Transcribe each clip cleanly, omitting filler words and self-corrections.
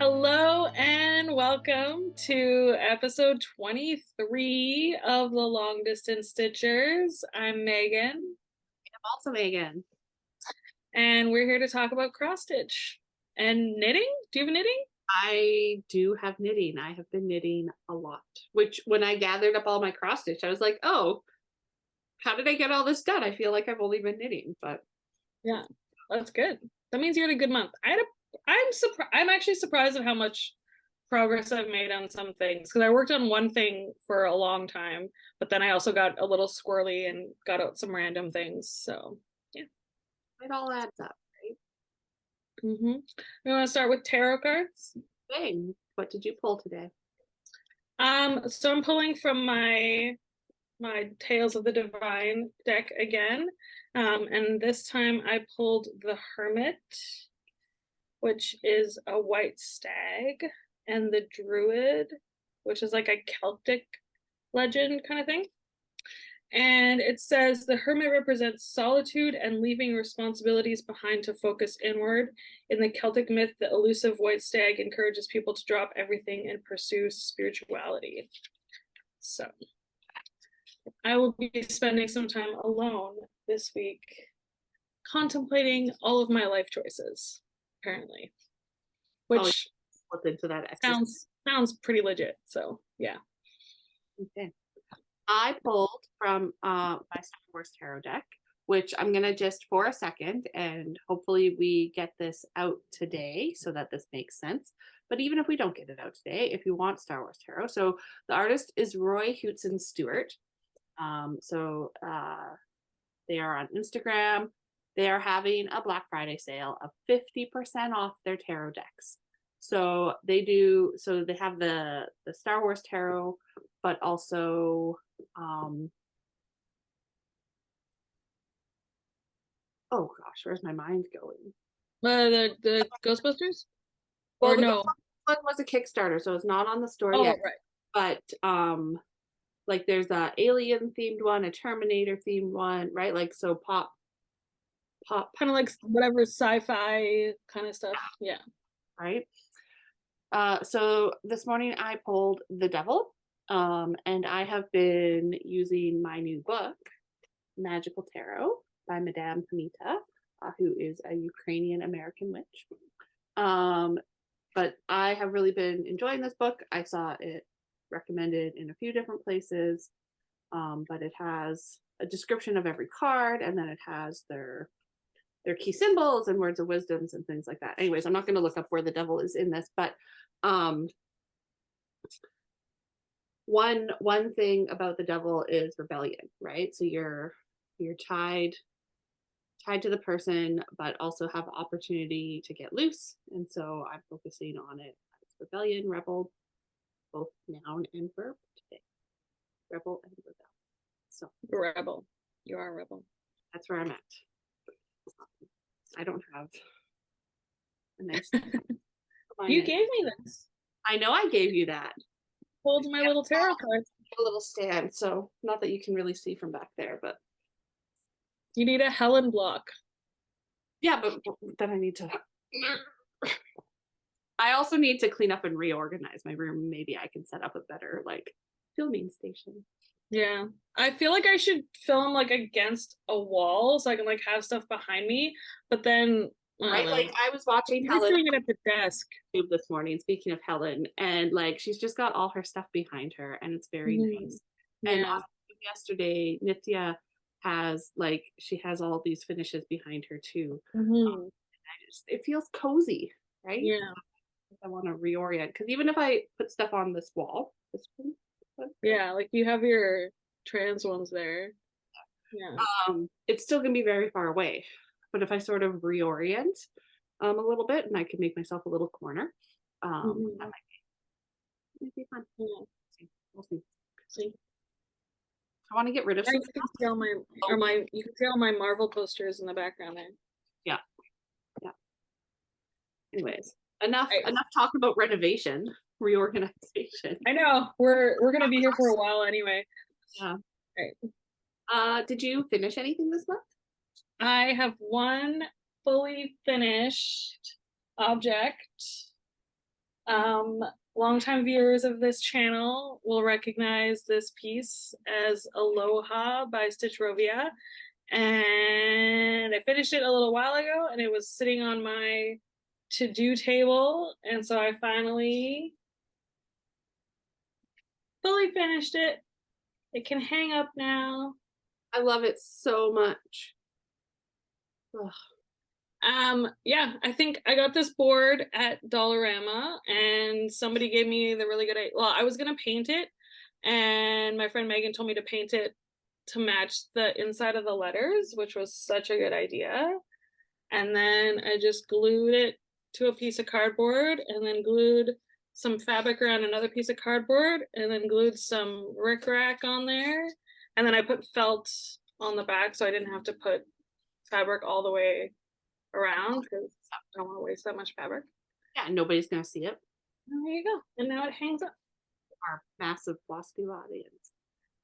Hello and welcome to episode 23 of the Long Distance Stitchers. I'm Megan, I'm also Megan. and we're here to talk about cross stitch and knitting. Do you have knitting? I do have knitting. I have been knitting a lot, which when I gathered up all my cross stitch, I was like, oh, how did I get all this done? I feel like I've only been knitting, but Yeah, that's good. That means you had a good month. I'm surprised. I'm actually surprised at how much progress I've made on some things because I worked on one thing for a long time, but then I also got a little squirrely and got out some random things. So yeah. it all adds up, right? Mm-hmm. We want to start with tarot cards. Dang, what did you pull today? So I'm pulling from my Tales of the Divine deck again. And this time I pulled the Hermit, which is a white stag, and the Druid, which is like a Celtic legend kind of thing. And it says the hermit represents solitude and leaving responsibilities behind to focus inward. In the Celtic myth, the elusive white stag encourages people to drop everything and pursue spirituality. So I will be spending some time alone this week contemplating all of my life choices, apparently. Oh, Which looked into that exercise. sounds pretty legit. So yeah. Okay. I pulled from my Star Wars tarot deck, which I'm gonna just for a second, and hopefully we get this out today so that this makes sense. But even if we don't get it out today, if you want Star Wars tarot, so the artist is Roy Hootson Stewart. They are on Instagram. They are having a Black Friday sale of 50% off their tarot decks. So they have the Star Wars tarot, but also oh gosh, where's my mind going? The Ghostbusters? Well, Or the no? one was a Kickstarter, so it's not on the store Oh, yet. right. But like there's a alien themed one, a Terminator themed one, right? Like so pop, Kind of like whatever sci-fi kind of stuff. Yeah. right? So this morning I pulled the Devil, and I have been using my new book, Magical Tarot by Madame Panita, who is a Ukrainian American witch. But I have really been enjoying this book. I saw it recommended in a few different places, but it has a description of every card, and then it has their key symbols and words of wisdoms and things like that. Anyways, I'm not going to look up where the devil is in this, but um, one thing about the devil is rebellion, right? So you're tied to the person, but also have opportunity to get loose. And so I'm focusing on it as rebellion, rebel, both noun and verb today. Rebel and rebel. So You're a rebel. You are a rebel. that's where I'm at. I don't have a nice. You gave me this. I know I gave you that. Hold my little tarot cards. A little stand, so not that you can really see from back there, but You need a Helen block. yeah, but then I need to. I also need to clean up and reorganize my room. Maybe I can set up a better like filming station. Yeah. I feel like I should film like against a wall so I can like have stuff behind me, but then I Right, don't like know. I was watching You're Helen doing it at the desk. this morning. Speaking of Helen, and like she's just got all her stuff behind her, and it's very nice. And Yeah. yesterday, Nithya has like she has all these finishes behind her too. Hmm. It feels cozy, right? Yeah. I want to reorient because even if I put stuff on this wall, this one, Yeah. Like you have your trans ones there. Yeah. it's still gonna be very far away. But if I sort of reorient a little bit, and I can make myself a little corner, that Hmm. might be fun. Yeah. We'll see. See. I want to get rid of Or some you can see all my or oh, my you can see all my Marvel posters in the background there. yeah, yeah. Anyways, enough Right. enough talk about renovation, reorganization. I know. We're gonna be here for a while anyway. Yeah. Right. Did you finish anything this month? I have one fully finished object. Um, Longtime viewers of this channel will recognize this piece as Aloha by Stitch Rovia. And I finished it a little while ago and it was sitting on my to-do table. And so I finally fully finished it. It can hang up now. I love it so much. Ugh. Yeah, I think I got this board at Dollarama and somebody gave me the really good idea. Well, I was gonna paint it, and my friend Megan told me to paint it to match the inside of the letters, which was such a good idea. And then I just glued it to a piece of cardboard and then glued some fabric around another piece of cardboard and then glued some rickrack on there. And then I put felt on the back so I didn't have to put fabric all the way around because I don't want to waste that much fabric. Yeah, nobody's gonna see it. And there you go. And now it hangs up. Our massive Flosstube audience.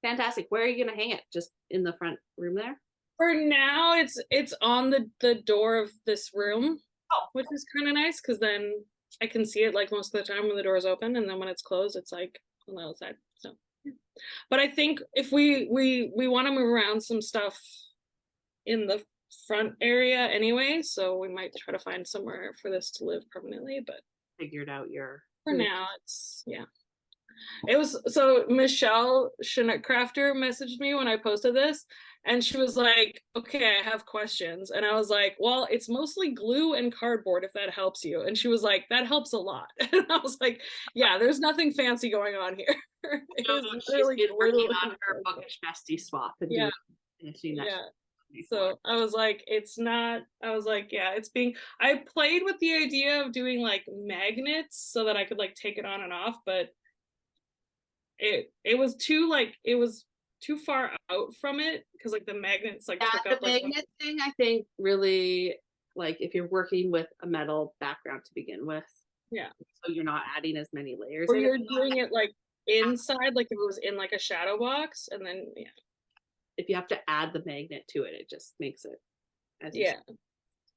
Fantastic. Where are you gonna hang it? Just in the front room there? For now, it's on the door of this room, Oh, which is kind of nice because then I can see it like most of the time when the door is open, and then when it's closed, it's like on the outside. So, yeah. But I think if we want to move around some stuff in the front area anyway, so we might try to find somewhere for this to live permanently. But figured out your. for now, it's yeah. It was so Michelle Chinook Crafter messaged me when I posted this, and she was like, "Okay, I have questions," and I was like, "Well, it's mostly glue and cardboard if that helps you," and she was like, "That helps a lot," and I was like, "Yeah, there's nothing fancy going on here." It No, is she's really been working on her bookish bestie swap and yeah, finishing that. yeah. So I was like, it's not, I was like, yeah, it's being, I played with the idea of doing like magnets so that I could like take it on and off, but it was too like, it was too far out from it because like the magnets like Yeah, stuck the up like magnet thing, I think, really, like, if you're working with a metal background to begin with, yeah, so you're not adding as many layers. or in it. you're doing it like inside, like if it was in like a shadow box, and then yeah, If you have to add the magnet to it, it just makes it as you yeah,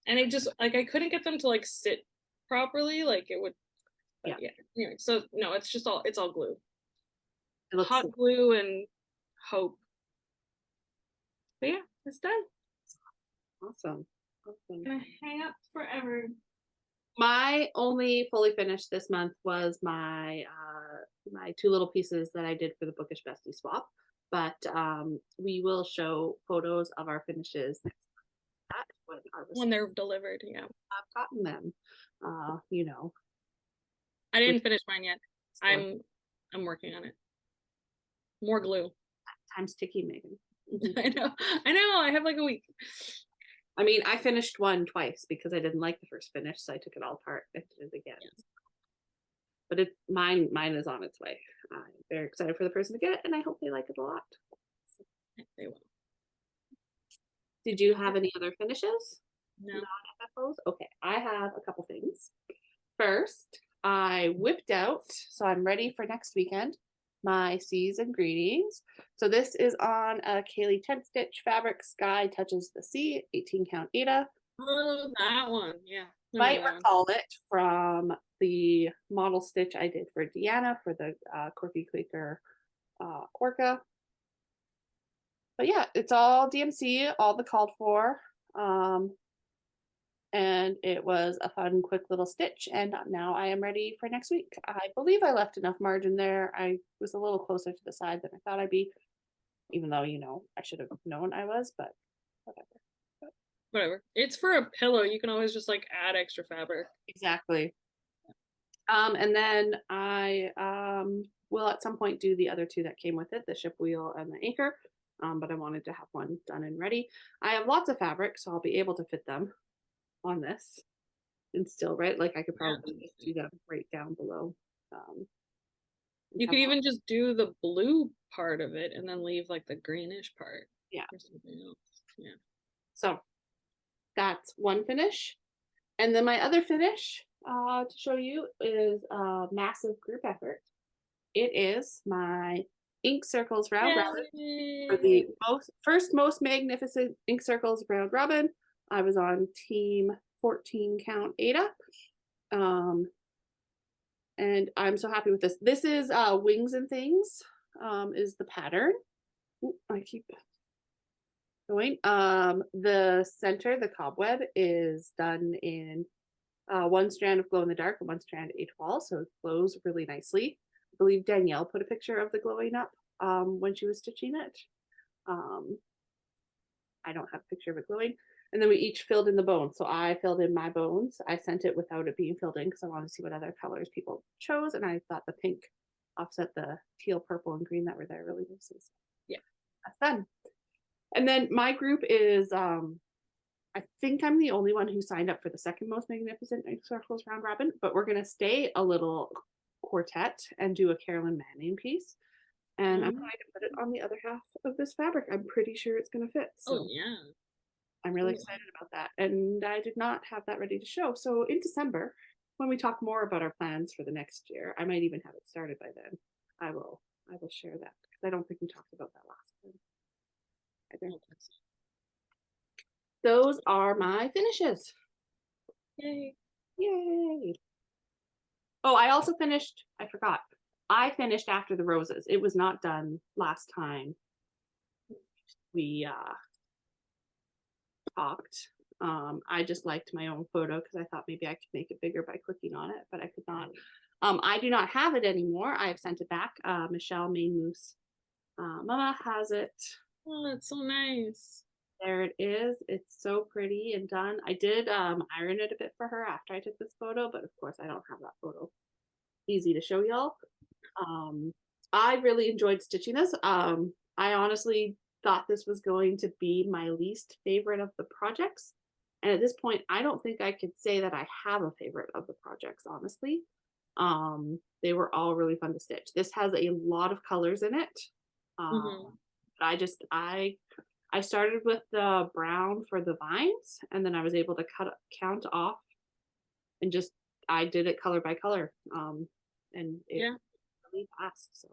and it just like I couldn't get them to like sit properly, like it would, but yeah, yeah. Anyway, so no, it's all glue, it looks hot glue and hope. But yeah, it's done. awesome. Awesome. Gonna hang up forever. My only fully finished this month was my my two little pieces that I did for the bookish bestie swap, but we will show photos of our finishes next month when When they're delivered, yeah. I've gotten them. You know, I didn't finish mine yet. I'm working on it. More glue. time's ticking, Megan. I know. I know. I have like a week. I mean, I finished one twice because I didn't like the first finish, so I took it all apart and did it again. Yeah. But it mine is on its way. I'm very excited for the person to get it, and I hope they like it a lot. They will. Did you have any other finishes? No. Non-FFOs? Okay, I have a couple things. First, I whipped out, so I'm ready for next weekend, my Seas and Greetings. So this is on a Kaylee 10 stitch fabric, Sky Touches the Sea, 18 count Ada. Oh, that one. Yeah. Might recall it from the model stitch I did for Deanna for the Corky Quaker Orca. But yeah, it's all DMC, all the called for. And it was a fun, quick little stitch. And now I am ready for next week. I believe I left enough margin there. I was a little closer to the side than I thought I'd be, even though, you know, I should have known I was, but whatever. Whatever. It's for a pillow. You can always just like add extra fabric. Exactly. And then I will at some point do the other two that came with it, the ship wheel and the anchor. But I wanted to have one done and ready. I have lots of fabric, so I'll be able to fit them on this and still, right? Like I could probably just do them right down below. You could even just do the blue part of it and then leave like the greenish part. Yeah. Or something else. Yeah. So that's one finish. And then my other finish to show you is a massive group effort. It is my Ink Circles Round Robin for the first most magnificent Ink Circles Round Robin. I was on team 14 count Ada. And I'm so happy with this. This is Wings and Things, is the pattern. Ooh, I keep going. The center, the cobweb, is done in one strand of glow in the dark and one strand étoile, so it glows really nicely. I believe Danielle put a picture of the glowing up when she was stitching it. Um, I don't have a picture of it glowing. And then we each filled in the bones. So I filled in my bones. I sent it without it being filled in because I wanted to see what other colors people chose. And I thought the pink offset the teal, purple, and green that were there really nicely. Yeah. That's done. And then my group is, I think I'm the only one who signed up for the second most magnificent circles round robin, but we're going to stay a little quartet and do a Carolyn Manning piece. And I'm going to put it on the other half of this fabric. I'm pretty sure it's going to fit. So Oh yeah. I'm really excited about that. And I did not have that ready to show. So in December, when we talk more about our plans for the next year, I might even have it started by then. I will share that because I don't think we talked about that last time. Either. Those are my finishes. Yay. Yay. Oh, I also finished, I forgot. I finished after the roses. It was not done last time we talked. I just liked my own photo because I thought maybe I could make it bigger by clicking on it, but I could not. I do not have it anymore. I have sent it back. Michelle Main Moose Mama has it. Oh, that's so nice. There it is. It's so pretty and done. I did iron it a bit for her after I took this photo, but of course I don't have that photo easy to show y'all. I really enjoyed stitching this. I honestly thought this was going to be my least favorite of the projects. And at this point, I don't think I could say that I have a favorite of the projects, honestly. They were all really fun to stitch. This has a lot of colors in it. I started with the brown for the vines, and then I was able to count off and just I did it color by color. And it really passed. So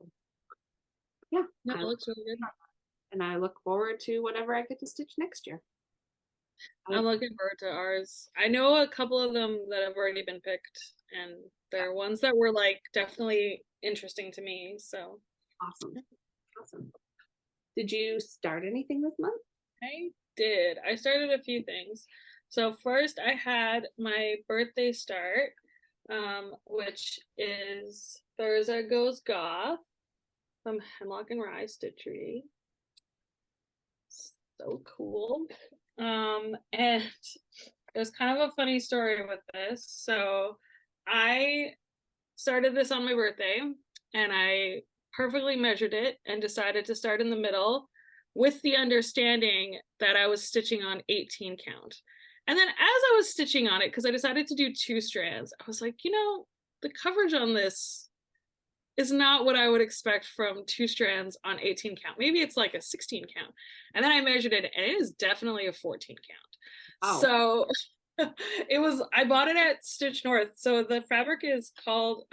yeah, that looks really good. And I look forward to whatever I get to stitch next year. I'm looking forward to ours. I know a couple of them that have already been picked, and they're ones that were like definitely interesting to me. So awesome. Did you start anything this month? I did. I started a few things. So first I had my birthday start, which is Thursday Goes Goth from Hemlock and Rye Stitchery. So cool. And there's kind of a funny story with this. So I started this on my birthday and I perfectly measured it and decided to start in the middle with the understanding that I was stitching on 18 count. And then as I was stitching on it, because I decided to do 2 strands, I was like, the coverage on this is not what I would expect from 2 strands on 18 count. Maybe it's like a 16 count. And then I measured it and it is definitely a 14 count. Oh. So I bought it at Stitch North. So the fabric is called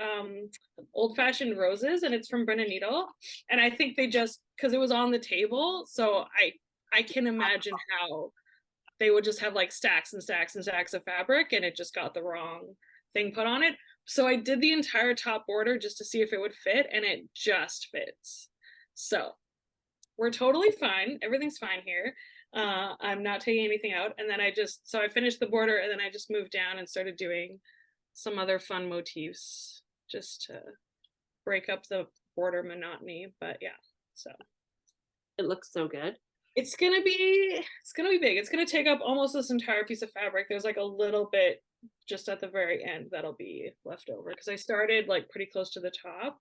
Old Fashioned Roses and it's from Brenna Needle. And I think they just, because it was on the table, so I can imagine how they would just have like stacks and stacks and stacks of fabric and it just got the wrong thing put on it. So I did the entire top border just to see if it would fit and it just fits. So we're totally fine. Everything's fine here. I'm not taking anything out. And then I finished the border and then I just moved down and started doing some other fun motifs just to break up the border monotony. But yeah, so. It looks so good. It's gonna be big. It's gonna take up almost this entire piece of fabric. There's like a little bit just at the very end that'll be left over because I started like pretty close to the top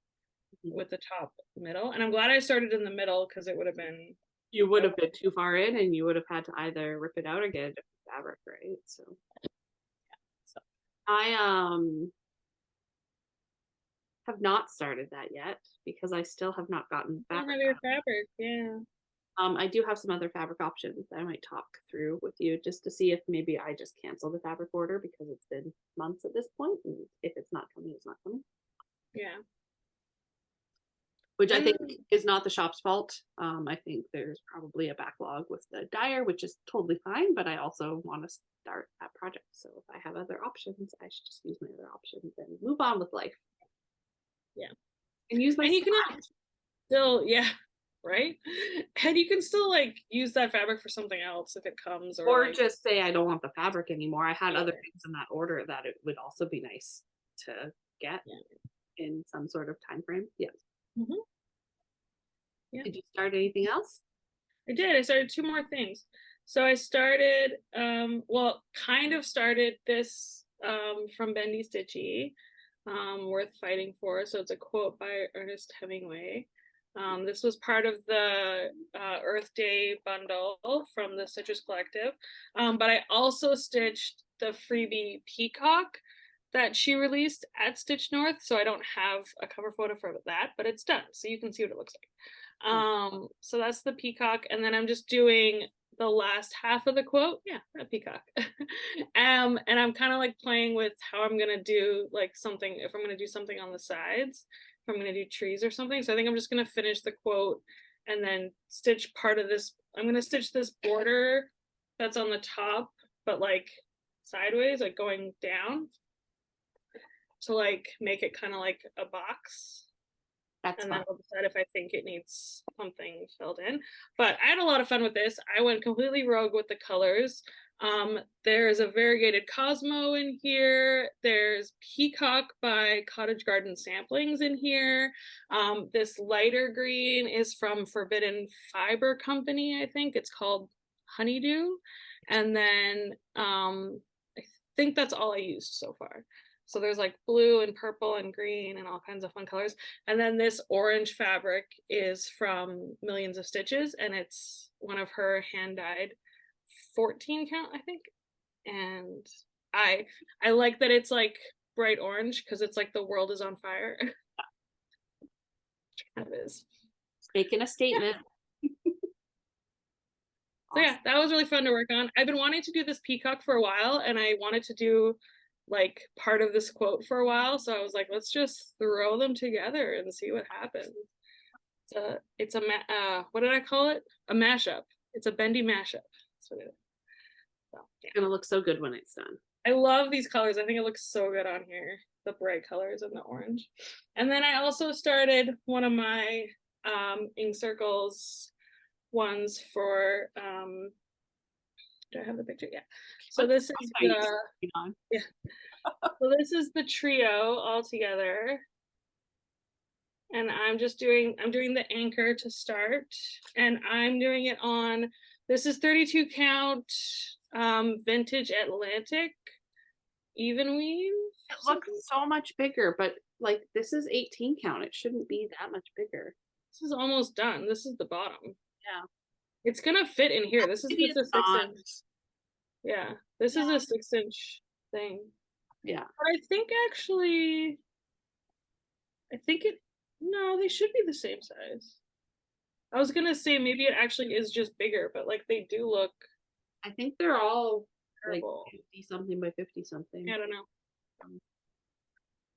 with the top middle. And I'm glad I started in the middle because it would have been you would have been too far in and you would have had to either rip it out or get a different fabric, right? So I have not started that yet because I still have not gotten fabric. Yeah. I do have some other fabric options that I might talk through with you just to see if maybe I just cancel the fabric order because it's been months at this point, and if it's not coming, it's not coming. Yeah. Which I think is not the shop's fault. I think there's probably a backlog with the dyer, which is totally fine, but I also want to start that project. So if I have other options, I should just use my other options and move on with life. Yeah. And use my And you can stash. still, yeah, right? And you can still like use that fabric for something else if it comes, or Or like, just say I don't want the fabric anymore. I had yeah, other things in that order that it would also be nice to get yeah. in some sort of time frame. Yes. Hmm. Yeah. Did you start anything else? I did. I started two more things. So I started, well, kind of started this from Bendy Stitchy, Worth Fighting For. So it's a quote by Ernest Hemingway. This was part of the Earth Day bundle from the Citrus Collective. But I also stitched the freebie Peacock that she released at Stitch North. So I don't have a cover photo for that, but it's done. So you can see what it looks like. So that's the peacock, and then I'm just doing the last half of the quote. Yeah, a peacock. And I'm kind of like playing with how I'm gonna do like something, if I'm gonna do something on the sides, if I'm gonna do trees or something. So I think I'm just gonna finish the quote and then stitch part of this. I'm gonna stitch this border that's on the top, but like sideways, like going down to like make it kind of like a box. That's And fun. then I'll decide if I think it needs something filled in. But I had a lot of fun with this. I went completely rogue with the colors. There's a variegated Cosmo in here. There's Peacock by Cottage Garden Samplings in here. This lighter green is from Forbidden Fiber Company, I think. It's called Honeydew. And then I think that's all I used so far. So there's like blue and purple and green and all kinds of fun colors. And then this orange fabric is from Millions of Stitches, and it's one of her hand dyed 14 count, I think. And I like that it's like bright orange because it's like the world is on fire. Kind of is. It's making a statement. So Awesome. yeah, that was really fun to work on. I've been wanting to do this peacock for a while, and I wanted to do like part of this quote for a while. So I was like, let's just throw them together and see what happens. What did I call it? A mashup. It's a bendy mashup. That's what it is. So yeah, It's gonna look so good when it's done. I love these colors. I think it looks so good on here. The bright colors and the orange. And then I also started one of my ink circles ones for do I have the picture? Yeah. So this is the yeah. So this is the trio all together. And I'm doing the anchor to start, and I'm doing it on, this is 32 count vintage Atlantic even weave. It looks so much bigger, but like this is 18 count. It shouldn't be that much bigger. This is almost done. This is the bottom. Yeah. It's gonna fit in here. This is Maybe just a it's 6 inch. Yeah, this is Yeah. a 6 inch thing. Yeah. But I think actually, I think it, no, they should be the same size. I was gonna say maybe it actually is just bigger, but like they do look I think they're all like terrible. 50 something by 50 something. I don't know.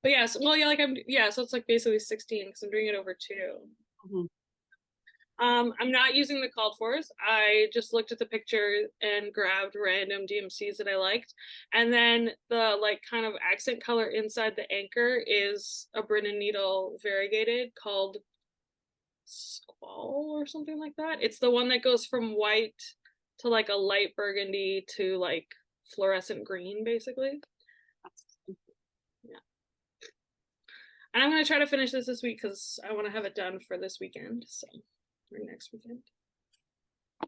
But yes, well, yeah, like so it's like basically 16 because I'm doing it over 2. Mhm. I'm not using the called fors. I just looked at the picture and grabbed random DMCs that I liked. And then the like kind of accent color inside the anchor is a Brennan needle variegated called Squall or something like that. It's the one that goes from white to like a light burgundy to like fluorescent green, basically. Yeah. And I'm going to try to finish this week because I want to have it done for this weekend. So, or next weekend.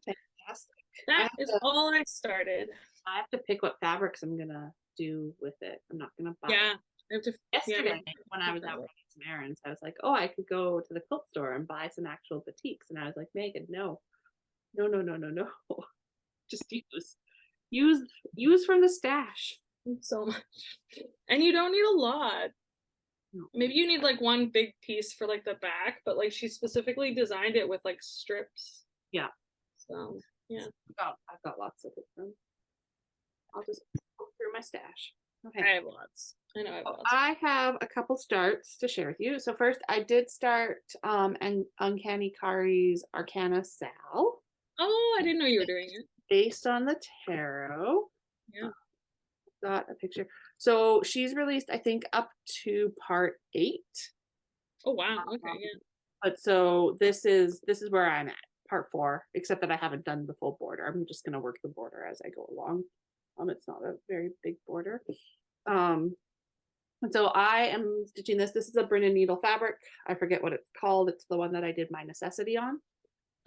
Fantastic. That is all I started. I have to pick what fabrics I'm gonna do with it. I'm not gonna buy. Yeah. I have to, Yesterday, yeah, when I was out running some errands, I was like, "Oh, I could go to the quilt store and buy some actual batiks." And I was like, "Megan, no, no, no, no, no, no. Just use from the stash." so much. And you don't need a lot. No. Maybe you need like one big piece for like the back, but like she specifically designed it with like strips. Yeah. So yeah. I've got lots of them. I'll just go through my stash. Okay. I have lots. I know I have lots. I have a couple starts to share with you. So first, I did start and Uncanny Kari's Arcana Sal. Oh, I didn't know you were doing it. Based on the tarot. Yeah. Got a picture. So she's released, I think, up to part 8. Oh wow. Okay. Um, Yeah. but so this is where I'm at, part 4, except that I haven't done the full border. I'm just gonna work the border as I go along. It's not a very big border. Um, and so I am stitching this. This is a Brennan needle fabric. I forget what it's called. It's the one that I did my necessity on.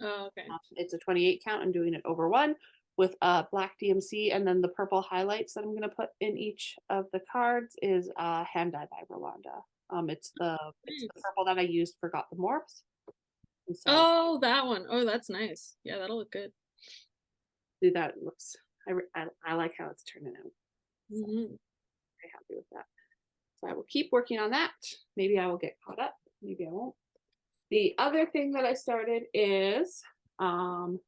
Oh, okay. It's a 28 count. I'm doing it over 1 with a black DMC, and then the purple highlights that I'm going to put in each of the cards is hand dye by Rolanda. It's the Nice. purple that I used for Got the Morphs, and so Oh, that one. Oh, that's nice. Yeah, that'll look good. do that. It looks I like how it's turning out. So Hmm. very happy with that. So I will keep working on that. Maybe I will get caught up. Maybe I won't. The other thing that I started is um,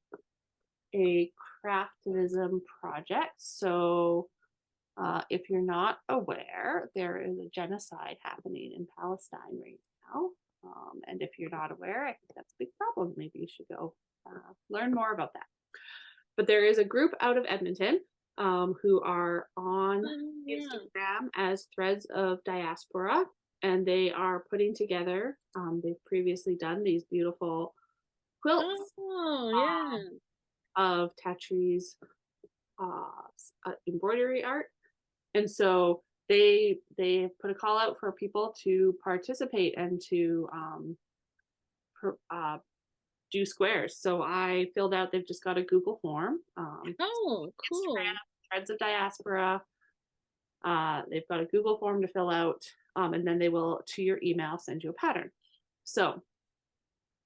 a craftivism project. So, if you're not aware, there is a genocide happening in Palestine right now. And if you're not aware, I think that's a big problem. Maybe you should go learn more about that. But there is a group out of Edmonton who are on Yeah. Instagram as Threads of Diaspora, and they are putting together, they've previously done these beautiful quilts Oh, yeah. of Tatri's embroidery art. And so they put a call out for people to participate and to do squares. So I filled out. They've just got a Google form. Oh, Instagram cool. Threads of Diaspora. They've got a Google form to fill out, and then they will, to your email, send you a pattern. So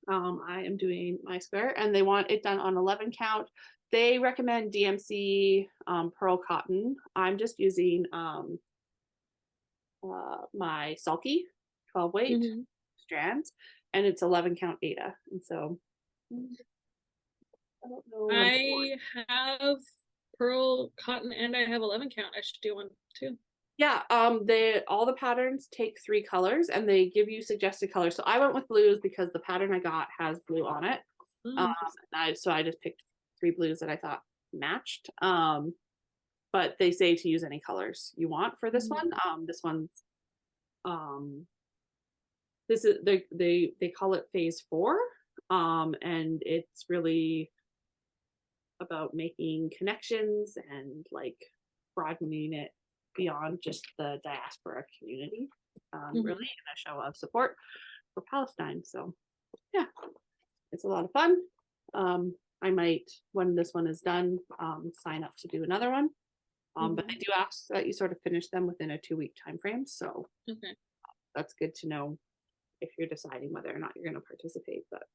I am doing my square, and they want it done on 11 count. They recommend DMC pearl cotton. I'm just using my sulky 12 weight Hmm. strands, and it's 11 count Ada. And so I don't know. I have pearl cotton and I have 11 count. I should do one too. Yeah, they all the patterns take 3 colors and they give you suggested colors. So I went with blues because the pattern I got has blue on it. Oh, interesting. So I just picked 3 blues that I thought matched. But they say to use any colors you want for this Mhm. one. This one's um this is they call it phase 4. And it's really about making connections and like broadening it beyond just the diaspora community, really, Mhm. in a show of support for Palestine. So, yeah, it's a lot of fun. I might, when this one is done, sign up to do another one. But they Mhm. do ask that you sort of finish them within a 2-week time frame. So Okay. that's good to know if you're deciding whether or not you're going to participate. But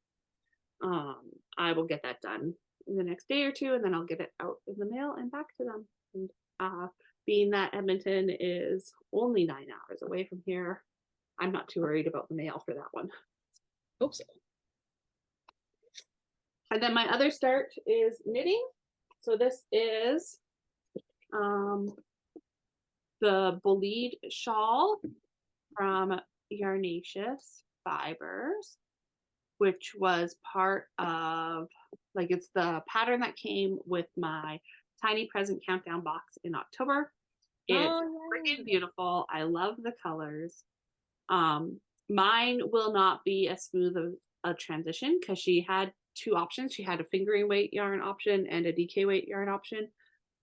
I will get that done in the next day or 2, and then I'll get it out in the mail and back to them. And uh, being that Edmonton is only 9 hours away from here, I'm not too worried about the mail for that one. Hope so. And then my other start is knitting. So this is um, the Bolide shawl from Yarnaceous Fibers, which was part of, like, it's the pattern that came with my tiny present countdown box in October. It's Oh, freaking beautiful. I love the colors. Um, Mine will not be as smooth of a transition because she had 2 options. She had a fingering weight yarn option and a DK weight yarn option.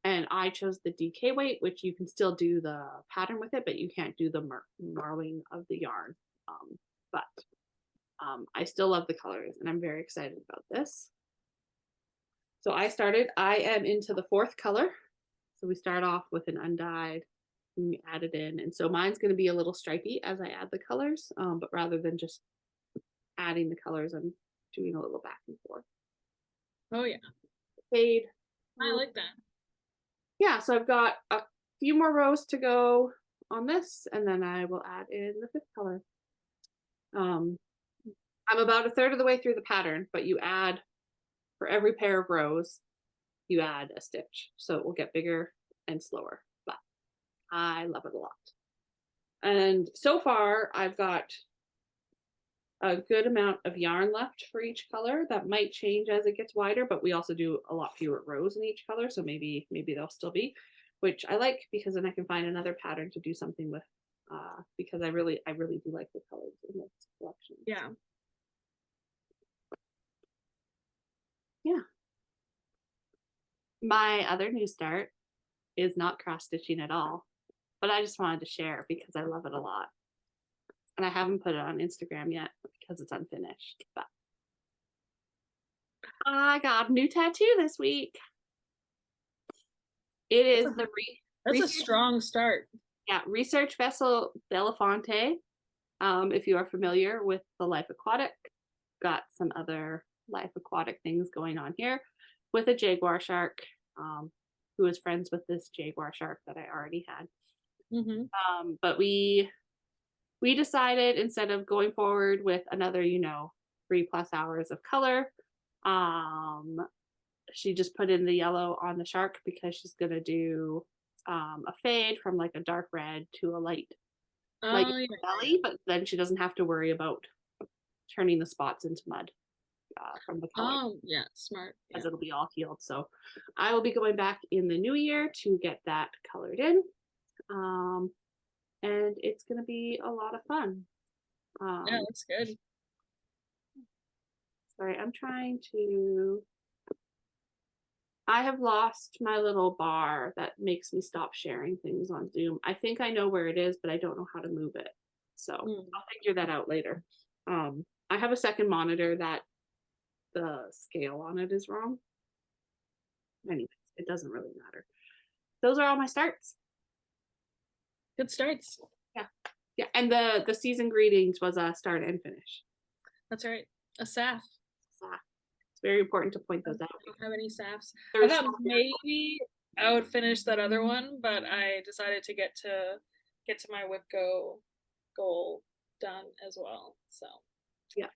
And I chose the DK weight, which you can still do the pattern with it, but you can't do the marling of the yarn. But I still love the colors and I'm very excited about this. So I am into the 4th color. So we start off with an undyed and we add it in. And so mine's going to be a little stripy as I add the colors, but rather than just adding the colors, I'm doing a little back and forth. oh yeah. Fade. I like that. Yeah, so I've got a few more rows to go on this, and then I will add in the 5th color. Um, I'm about a third of the way through the pattern, but you add, for every pair of rows, you add a stitch. So it will get bigger and slower, but I love it a lot. And so far, I've got a good amount of yarn left for each color. That might change as it gets wider, but we also do a lot fewer rows in each color. So maybe they'll still be, which I like because then I can find another pattern to do something with because I really do like the colors in this collection. Yeah. Yeah. My other new start is not cross stitching at all, but I just wanted to share because I love it a lot. And I haven't put it on Instagram yet because it's unfinished. But I got a new tattoo this week. It is the That's a strong start. Yeah, Research Vessel Belafonte. If you are familiar with the Life Aquatic, got some other Life Aquatic things going on here with a jaguar shark, who is friends with this jaguar shark that I already had. But we decided, instead of going forward with another 3+ hours of color, she just put in the yellow on the shark because she's gonna do a fade from like a dark red to a light belly, but then she doesn't have to worry about turning the spots into mud from the color. Oh, yeah, smart. As it'll be all healed. So I will be going back in the new year to get that colored in. And it's going to be a lot of fun. Yeah, that's good. Sorry, I have lost my little bar that makes me stop sharing things on Zoom. I think I know where it is, but I don't know how to move it. So I'll figure that out later. I have a second monitor that the scale on it is wrong. Anyways, it doesn't really matter. Those are all my starts. Good starts. Yeah, and the season greetings was a start and finish. That's right. A SAF. It's very important to point those out. I don't have any SAFs. I thought maybe I would finish that other one, but I decided to get to my whip goal done as well. So yeah.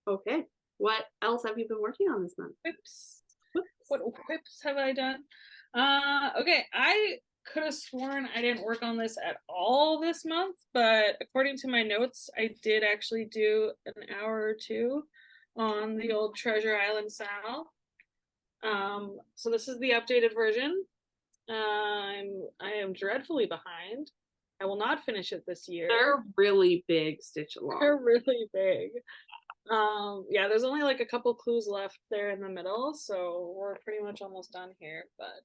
Okay. What else have you been working on this month? Whips. What whips have I done? Okay, I could have sworn I didn't work on this at all this month, but according to my notes, I did actually do an hour or two on the old Treasure Island Sal. So this is the updated version. I am dreadfully behind. I will not finish it this year. They're really big stitch along. They're really big. Yeah, there's only like a couple clues left there in the middle, so we're pretty much almost done here. But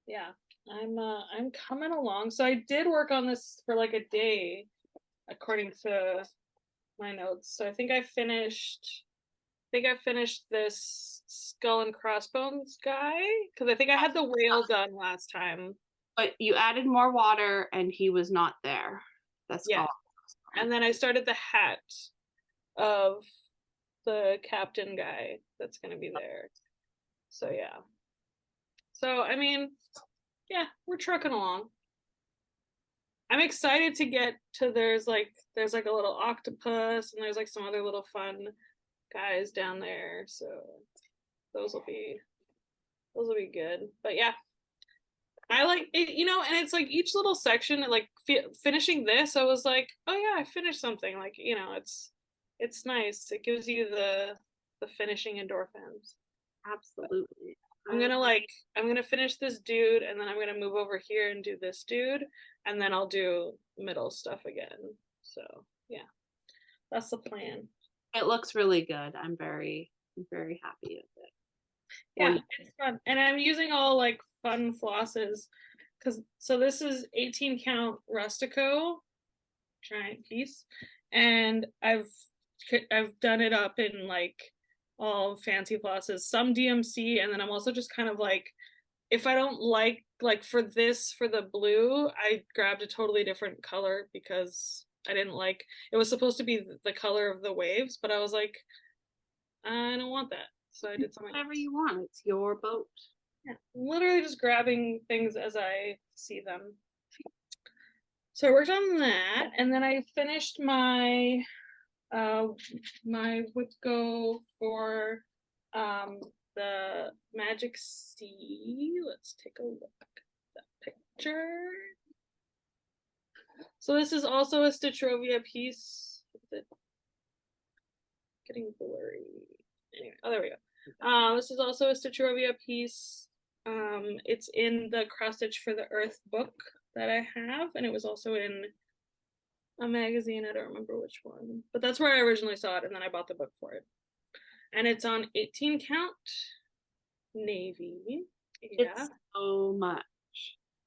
yeah, I'm coming along. So I did work on this for like a day, according to my notes. So I think I finished this skull and crossbones guy because I think I had the whale done last time. But you added more water and he was not there. That's all. And then I started the hat of the captain guy that's gonna be there. So yeah. So I mean, yeah, we're trucking along. I'm excited to get to there's like a little octopus and there's like some other little fun guys down there. So those will be good. But yeah, I like it, and it's like each little section, like finishing this, I was like, oh yeah, I finished something. Like, it's nice. It gives you the finishing endorphins. Absolutely. I'm gonna finish this dude and then I'm gonna move over here and do this dude and then I'll do middle stuff again. So yeah, that's the plan. It looks really good. I'm very happy with it. Yeah, it's fun. And I'm using all like fun flosses so this is 18 count Rustico giant piece and I've done it up in like all fancy flosses, some DMC, and then I'm also just kind of like, if I don't like for the blue, I grabbed a totally different color because I didn't like it was supposed to be the color of the waves, but I was like, I don't want that. So I did something whatever you want. It's your boat. Yeah, literally just grabbing things as I see them. So I worked on that, and then I finished my whip go for the Magic Sea. Let's take a look at that picture. So this is also a Stitchrovia piece. Is it getting blurry? Anyway, oh, there we go. This is also a Stitchrovia piece. It's in the Cross Stitch for the Earth book that I have, and it was also in a magazine. I don't remember which one, but that's where I originally saw it, and then I bought the book for it. And it's on 18 count navy. Yeah. It's so much.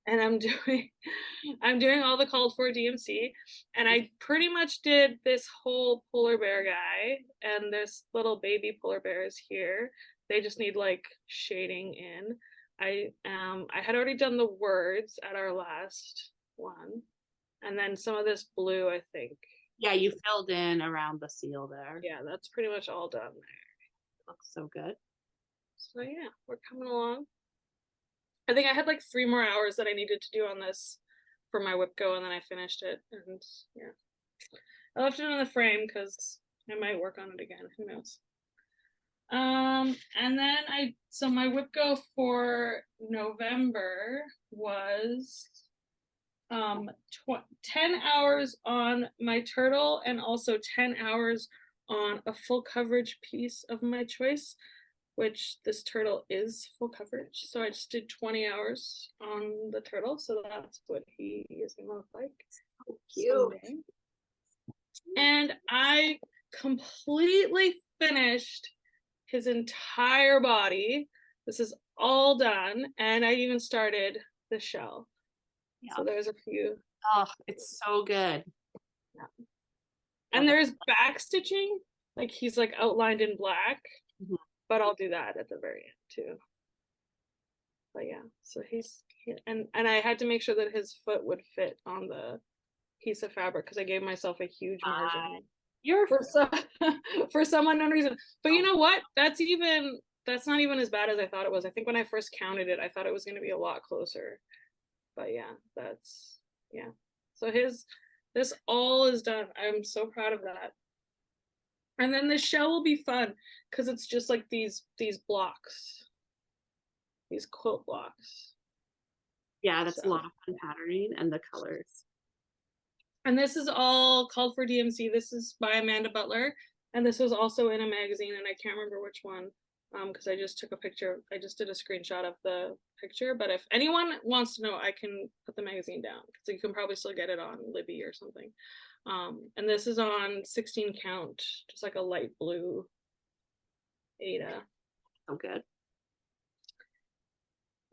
And I'm doing all the called for DMC, and I pretty much did this whole polar bear guy, and this little baby polar bear is here. They just need like shading in. I had already done the words at our last one, and then some of this blue, I think. Yeah, you filled in around the seal there. Yeah, that's pretty much all done there. Looks so good. So yeah, we're coming along. I think I had like 3 more hours that I needed to do on this for my whip go, and then I finished it. And yeah, I left it in the frame because I might work on it again. Who knows? And then so my whip go for November was 10 hours on my turtle, and also 10 hours on a full coverage piece of my choice, which this turtle is full coverage. So I just did 20 hours on the turtle. So that's what he is gonna look like. So cute. Someday. And I completely finished his entire body. This is all done. And I even started the shell. Yeah. So there's a few. Oh, it's so good. Yeah. And there's back stitching. Like he's like outlined in black. Mm-hmm. But I'll do that at the very end too. But yeah, so and I had to make sure that his foot would fit on the piece of fabric because I gave myself a huge margin. For some unknown reason. But you know what? That's not even as bad as I thought it was. I think when I first counted it, I thought it was going to be a lot closer. But yeah, So this all is done. I'm so proud of that. And then the shell will be fun because it's just like these blocks, these quilt blocks. Yeah, that's a lot of fun patterning, and the colors. And this is all called for DMC. This is by Amanda Butler, and this was also in a magazine, and I can't remember which one because I just took a picture. I just did a screenshot of the picture. But if anyone wants to know, I can put the magazine down because you can probably still get it on Libby or something. And this is on 16 count, just like a light blue Ada. Oh, good.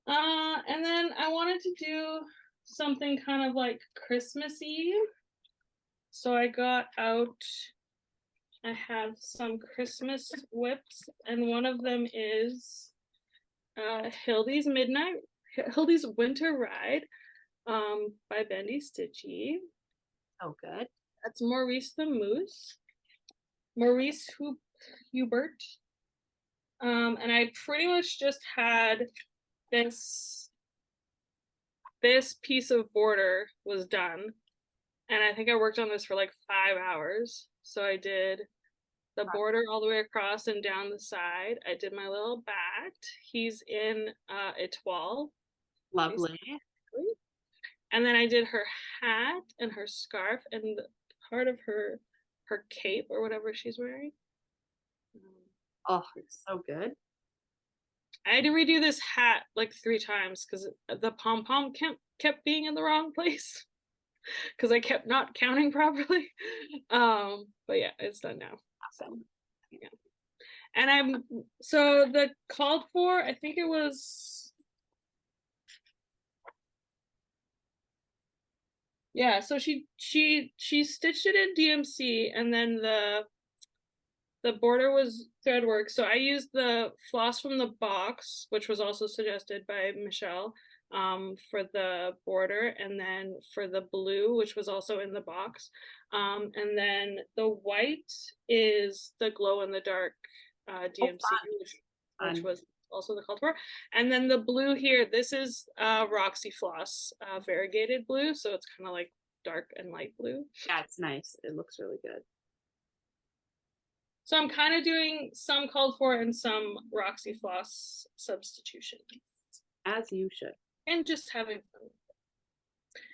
And then I wanted to do something kind of like Christmassy. So I got out, I have some Christmas whips, and one of them is Hildy's Winter Ride by Bendy Stitchy. Oh, good. That's Maurice the Moose. Maurice Hubert. And I pretty much just had this piece of border was done. And I think I worked on this for like 5 hours. So I did the border all the way across and down the side. I did my little bat. He's in étoile. Lovely. And then I did her hat and her scarf and part of her cape or whatever she's wearing. Oh, it's so good. I had to redo this hat like 3 times because the pom-pom kept being in the wrong place because I kept not counting properly. But yeah, it's done now. So yeah. And so the called for, I think it was, yeah, so she stitched it in DMC, and then the border was thread work. So I used the floss from the box, which was also suggested by Michelle, for the border, and then for the blue, which was also in the box. And then the white is the glow in the dark DMC, which was also the called for. And then the blue here, this is Roxy Floss variegated blue, so it's kind of like dark and light blue. Yeah, it's nice. It looks really good. So I'm kind of doing some called for and some Roxy Floss substitution. As you should. And just having fun.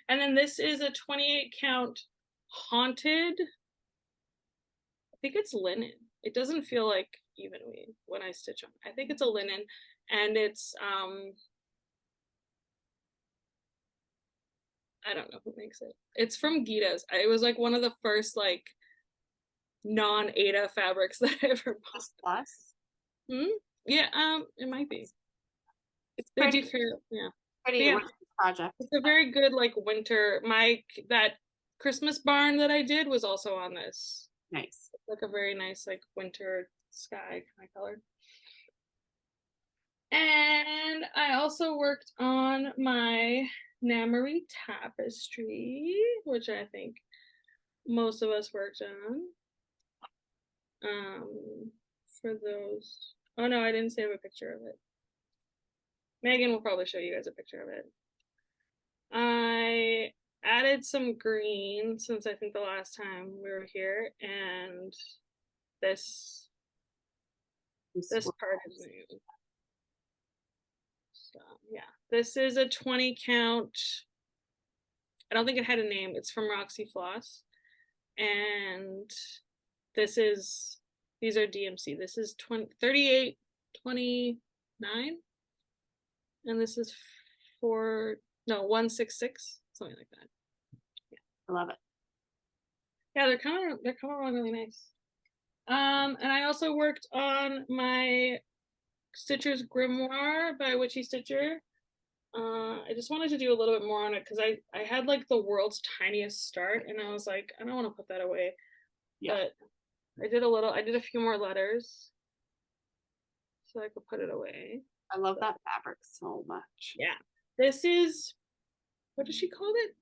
And then this is a 28 count haunted. I think it's linen. It doesn't feel like even weave when I stitch on. I think it's a linen, and it's I don't know who makes it. It's from Gita's. It was like one of the first like non-Ada fabrics that I ever bought. Just Plus. Hmm? Yeah, it might be. It's They pretty do fair, yeah. But pretty yeah, winter project. it's a very good like winter. That Christmas barn that I did was also on this. Nice. It's like a very nice like winter sky kind of color. And I also worked on my Namari tapestry, which I think most of us worked on. For those. Oh no, I didn't save a picture of it. Megan will probably show you guys a picture of it. I added some green since I think the last time we were here, and this part is new. So yeah, this is a 20 count. I don't think it had a name. It's from Roxy Floss, and these are DMC. This is 38, 29, and this is 166, something like that. Yeah, I love it. Yeah, they're coming along really nice. And I also worked on my Stitcher's Grimoire by Witchy Stitcher. I just wanted to do a little bit more on it because I had like the world's tiniest start, and I was like, I don't want to put that away. Yeah. But I did a few more letters so I could put it away. I love that fabric so much. Yeah. This is, what does she call it?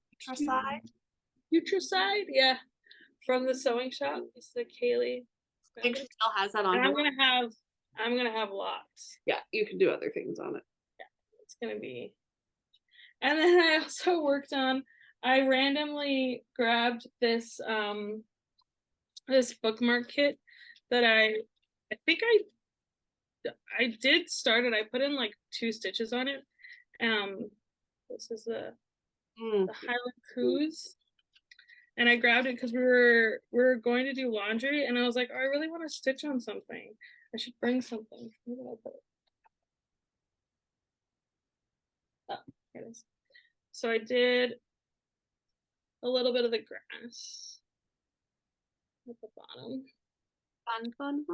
Futricide? Yeah. From the sewing shop. It's the Kaylee. I think she still has that on. And I'm gonna have lots. Yeah, you can do other things on it. Yeah, it's gonna be. And then I also worked on, I randomly grabbed this this bookmark kit that I think I did start it. I put in like 2 stitches on it. This is the Highland Coos. And I grabbed it because we were going to do laundry, and I was like, oh, I really want to stitch on something. I should bring something. Where did I put it? Oh, here it is. So I did a little bit of the grass at the bottom. Fun.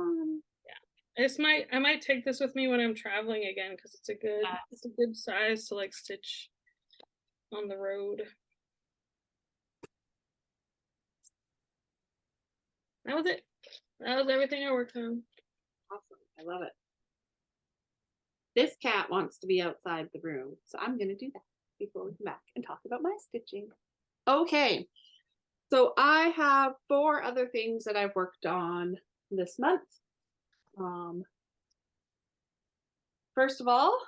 Yeah. I might take this with me when I'm traveling again because it's a good size to like stitch on the road. That was it. That was everything I worked on. Awesome. I love it. This cat wants to be outside the room, so I'm going to do that before we come back and talk about my stitching. Okay. So I have 4 other things that I've worked on this month. First of all,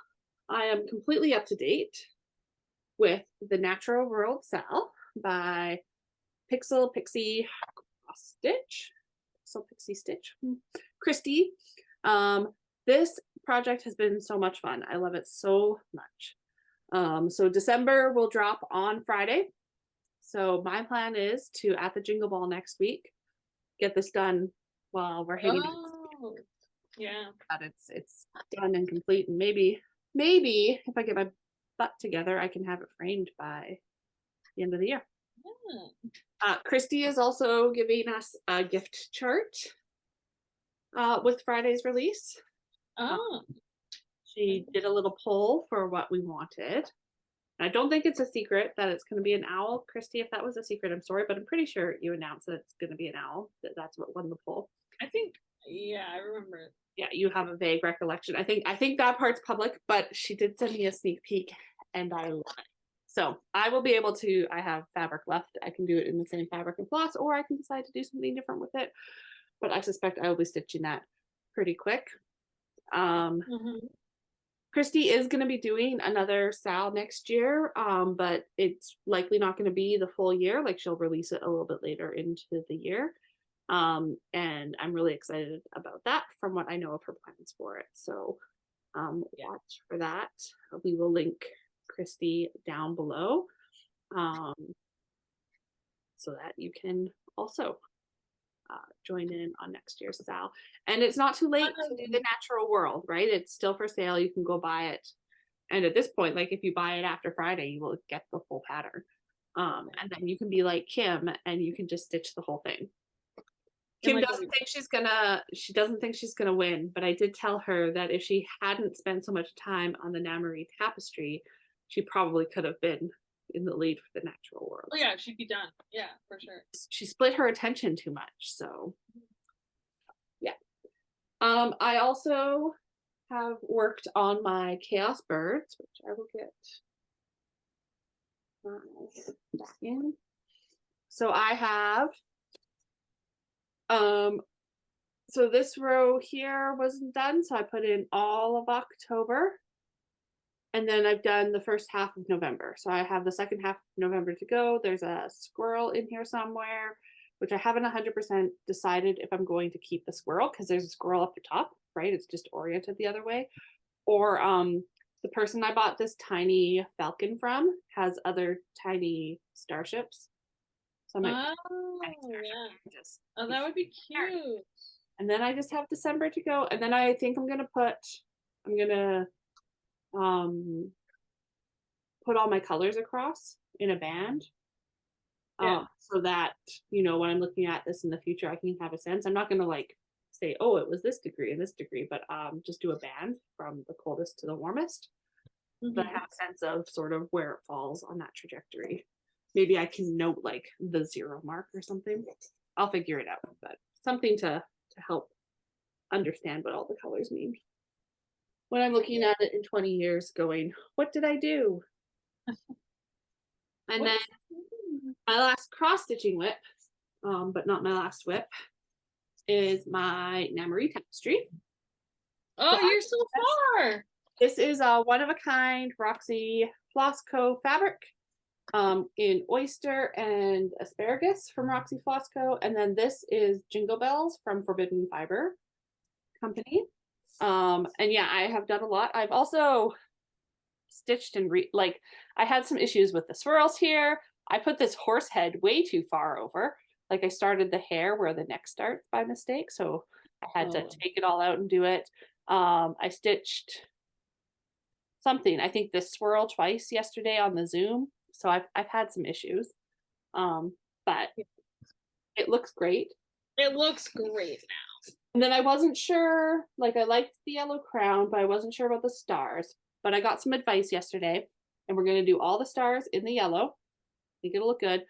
I am completely up to date with The Natural World Sal by Pixel Pixie Stitch, Christy. This project has been so much fun. I love it so much. So December will drop on Friday. So my plan is to, at the Jingle Ball next week, get this done while we're hanging out. Yeah. But it's done and complete, and maybe if I get my butt together, I can have it framed by the end of the year. Yeah. Christy is also giving us a gift chart with Friday's release. She did a little poll for what we wanted. I don't think it's a secret that it's going to be an owl. Christy, if that was a secret, I'm sorry, but I'm pretty sure you announced that it's going to be an owl. That's what won the poll. I think, yeah, I remember it. Yeah, you have a vague recollection. I think that part's public, but she did send me a sneak peek, and I love it. So I will be able to, I have fabric left. I can do it in the same fabric and floss, or I can decide to do something different with it. But I suspect I will be stitching that pretty quick. Christy is going to be doing another Sal next year, but it's likely not going to be the full year. Like, she'll release it a little bit later into the year. And I'm really excited about that from what I know of her plans for it. So watch for that. We will link Christy down below so that you can also join in on next year's Sal. And it's not too late to do the Natural World, right? It's still for sale. You can go buy it. And at this point, like, if you buy it after Friday, you will get the full pattern. And then you can be like Kim and you can just stitch the whole thing. In Kim like doesn't think she doesn't think she's gonna win, but I did tell her that if she hadn't spent so much time on the Namari tapestry, she probably could have been in the lead for the natural world. oh yeah, she'd be done. Yeah, for sure. She split her attention too much, so yeah. I also have worked on my chaos birds, which I will get back in. So I have so this row here wasn't done, so I put in all of October. And then I've done the first half of November. So I have the second half of November to go. There's a squirrel in here somewhere, which I haven't 100% decided if I'm going to keep the squirrel because there's a squirrel up the top, right? It's just oriented the other way. Or the person I bought this tiny falcon from has other tiny starships. So I might yeah. Oh, that would be cute. And then I just have December to go. And then I think I'm gonna put all my colors across in a band. Yeah. So that, you know, when I'm looking at this in the future, I can have a sense. I'm not gonna like say, oh, it was this degree and this degree, but just do a band from the coldest to the warmest. But I have a sense of sort of where it falls on that trajectory. Maybe I can note like the 0 mark or something. I'll figure it out, but something to help understand what all the colors mean. When I'm looking at it in 20 years going, what did I do? And then my last cross-stitching whip, but not my last whip, is my Namari tapestry. Oh, so you're so far. This is a one-of-a-kind Roxy Flosco fabric in oyster and asparagus from Roxy Flosco. And then this is Jingle Bells from Forbidden Fiber Company. And yeah, I have done a lot. I've also stitched and like I had some issues with the swirls here. I put this horse head way too far over. Like I started the hair where the neck starts by mistake, so I had to take it all out and do it. I stitched something, I think this swirl twice yesterday on the Zoom, so I've had some issues, but it looks great. It looks great now. And then I wasn't sure, like I liked the yellow crown, but I wasn't sure about the stars. But I got some advice yesterday, and we're going to do all the stars in the yellow. I think it'll look good.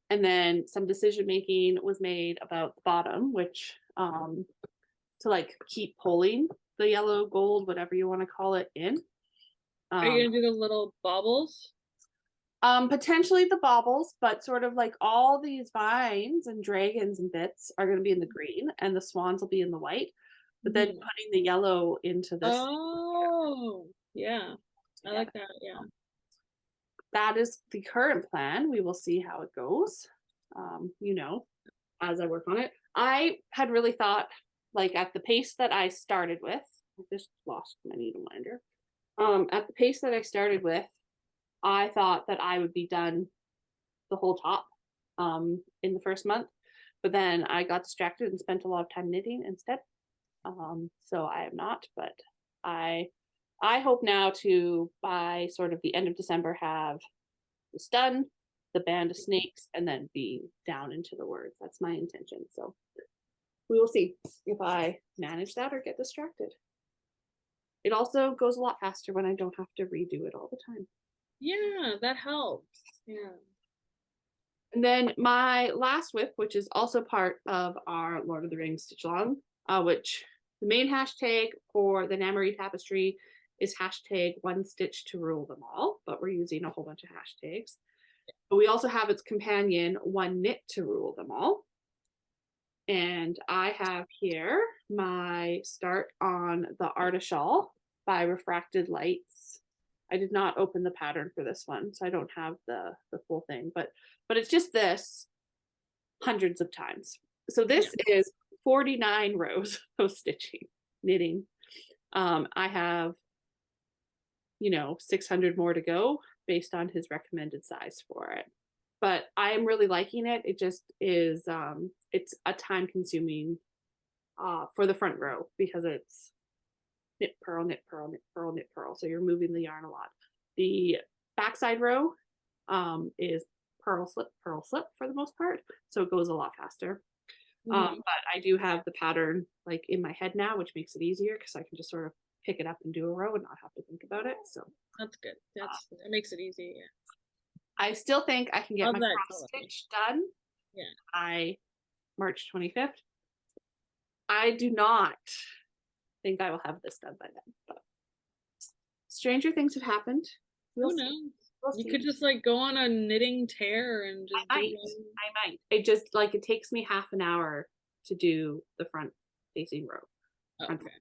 And then some decision making was made about the bottom, which to like keep pulling the yellow, gold, whatever you want to call it in. Are you gonna do the little baubles? Potentially the baubles, but sort of like all these vines and dragons and bits are going to be in the green, and the swans will be in the white. But then putting the yellow into this. Oh, yeah. I like that. Yeah. That is the current plan. We will see how it goes. You know, as I work on it. I had really thought, like at the pace that I started with, I just lost my needle minder. At the pace that I started with, I thought that I would be done the whole top in the first month, but then I got distracted and spent a lot of time knitting instead. So I am not, but I hope now to, by sort of the end of December, have this done, the band of snakes, and then be down into the words. That's my intention. So we will see if I manage that or get distracted. It also goes a lot faster when I don't have to redo it all the time. Yeah, that helps. Yeah. And then my last whip, which is also part of our Lord of the Rings stitch along, which the main hashtag for the Namari tapestry is hashtag one stitch to rule them all, but we're using a whole bunch of hashtags. But we also have its companion, one knit to rule them all. And I have here my start on the Artishawl by Refracted Lights. I did not open the pattern for this one, so I don't have the full thing, but it's just this hundreds of times. So this is 49 rows of stitching, knitting. I have, 600 more to go based on his recommended size for it. But I am really liking it. It just is, it's a time consuming for the front row because it's knit, purl, knit, purl, knit, purl, knit, purl. So you're moving the yarn a lot. The backside row is pearl slip for the most part, so it goes a lot faster. Mhm. But I do have the pattern like in my head now, which makes it easier because I can just sort of pick it up and do a row and not have to think about it. So That's good. That makes it easy. Yeah. I still think I can get Love my that cross color. stitch done Yeah. by March 25th. I do not think I will have this done by then, but stranger things have happened. We'll Who see. knows? We'll You see. could just like go on a knitting tear and just I do might. one. I might. It just like it takes me half an hour to do the front facing row. Oh, Front okay. rows.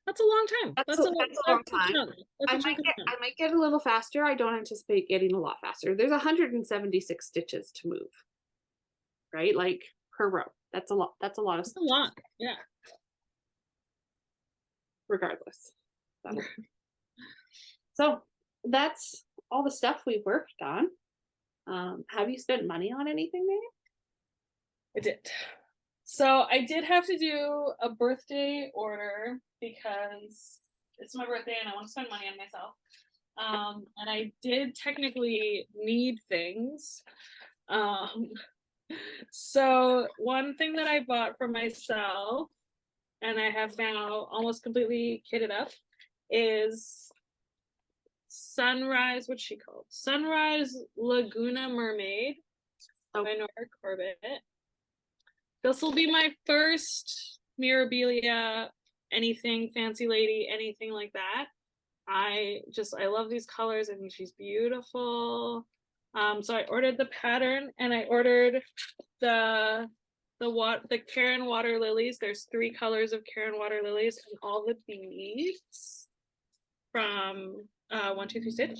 That's a long time. That's That's a a long time. chunk. That's a chunk of time. I might get a little faster. I don't anticipate getting a lot faster. There's 176 stitches to move, right? Like per row. That's a lot. That's a lot of It's a stitches. lot. Yeah. Regardless. So that's all the stuff we've worked on. Have you spent money on anything, Megan? I did. So I did have to do a birthday order because it's my birthday and I want to spend money on myself. And I did technically need things. Um, so one thing that I bought for myself, and I have now almost completely kitted up, is Sunrise. What's she called? Sunrise Laguna Mermaid by Nora Corbett. This will be my first Mirabilia, anything fancy lady, anything like that. I love these colors. I think she's beautiful. So I ordered the pattern and I ordered the Karen water lilies. There's 3 colors of Karen water lilies and all the beads from 123 Stitch.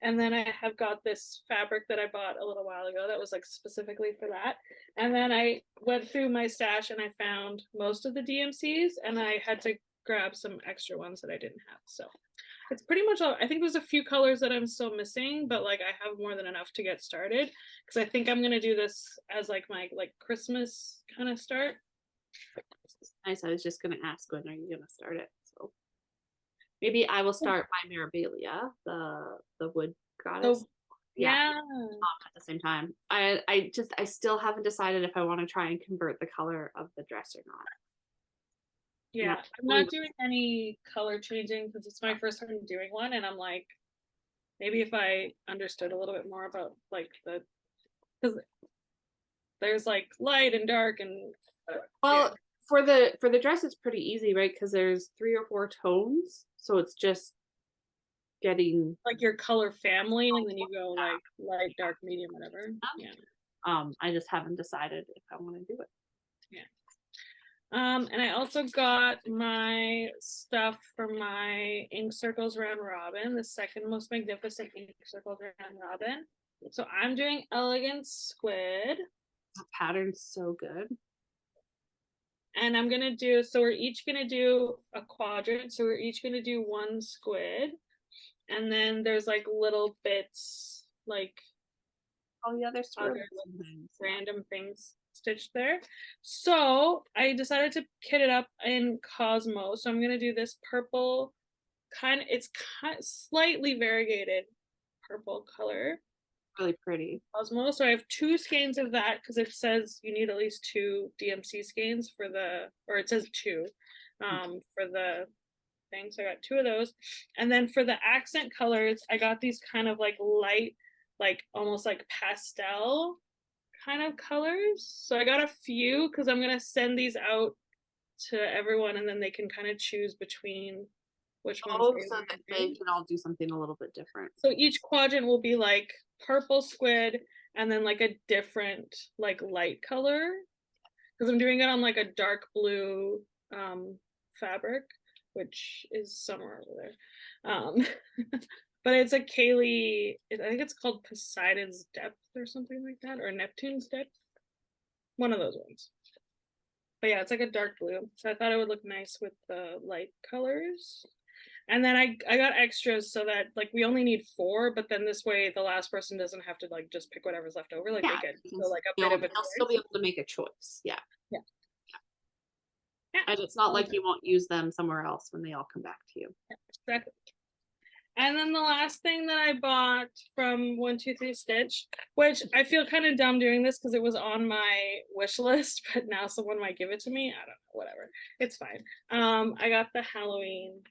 And then I have got this fabric that I bought a little while ago that was like specifically for that. And then I went through my stash and I found most of the DMCs and I had to grab some extra ones that I didn't have. So it's pretty much all. I think there's a few colors that I'm still missing, but like I have more than enough to get started because I think I'm gonna do this as like my like Christmas kind of start. Nice. I was just gonna ask when are you gonna start it? So maybe I will start my Mirabilia, the wood goddess. Yeah. At the same time. I still haven't decided if I want to try and convert the color of the dress or not. Yeah, I'm not doing any color changing because it's my first time doing one, and I'm like, maybe if I understood a little bit more about like because there's like light and dark and well, for the dress it's pretty easy, right? Because there's 3 or 4 tones, so it's just getting like your color family, and then you go like light, dark, medium, whatever. Yeah. I just haven't decided if I want to do it. Yeah. And I also got my stuff for my ink circles round robin, the second most magnificent ink circles round robin. So I'm doing elegant squid. That pattern's so good. And I'm gonna do, so we're each gonna do a quadrant. So we're each gonna do 1 squid. And then there's like little bits, like there's random things stitched there. So I decided to kit it up in Cosmo. So I'm gonna do this purple it's kind of slightly variegated purple color. Really pretty. Cosmo. So I have 2 skeins of that because it says you need at least 2 DMC skeins for or it says 2 for the thing. So I got 2 of those. And then for the accent colors, I got these kind of like light, like almost like pastel kind of colors. So I got a few because I'm gonna send these out to everyone and then they can kind of choose between which ones so that they can all do something a little bit different. So each quadrant will be like purple squid and then like a different like light color because I'm doing it on like a dark blue fabric, which is somewhere over there. But it's a Kaylee, I think it's called Poseidon's Depth or something like that, or Neptune's Depth. One of those ones. But yeah, it's like a dark blue. So I thought it would look nice with the light colors. And then I got extras so that like we only need 4, but then this way the last person doesn't have to like just pick whatever's left over. Like they get so like a bit of a they'll still be able to make a choice. Yeah. Yeah. And it's not like you won't use them somewhere else when they all come back to you. Yeah, exactly. And then the last thing that I bought from 123 Stitch, which I feel kind of dumb doing this because it was on my wish list, but now someone might give it to me. I don't know, whatever. It's fine. I got the Halloween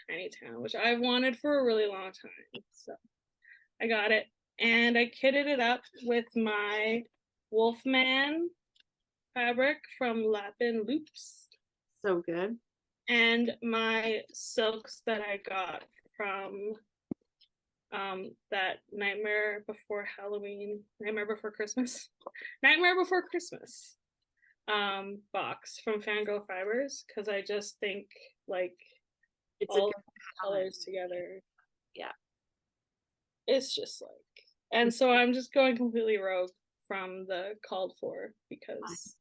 Tiny Town, which I've wanted for a really long time. So I got it. And I kitted it up with my Wolfman fabric from Lapin Loops. So good. And my silks that I got from that Nightmare Before Christmas box from Fangirl Fibers, because I just think like It's all a of the colors together. Yeah. It's just like, and so I'm just going completely rogue from the called for because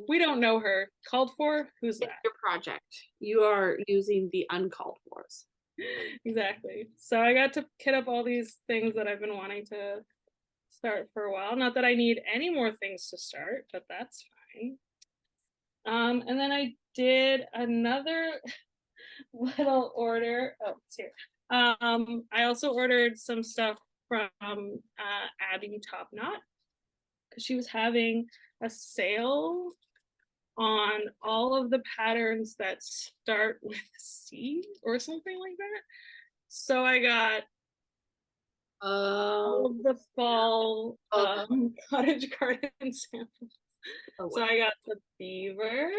we don't know her. Called for? Who's It's that? your project. You are using the uncalled fors. Exactly. So I got to kit up all these things that I've been wanting to start for a while. Not that I need any more things to start, but that's fine. And then I did another little order. Oh, it's here. I also ordered some stuff from Abby Topknot because she was having a sale on all of the patterns that start with C or something like that. So I got all of the fall cottage garden samples. So I got the beaver,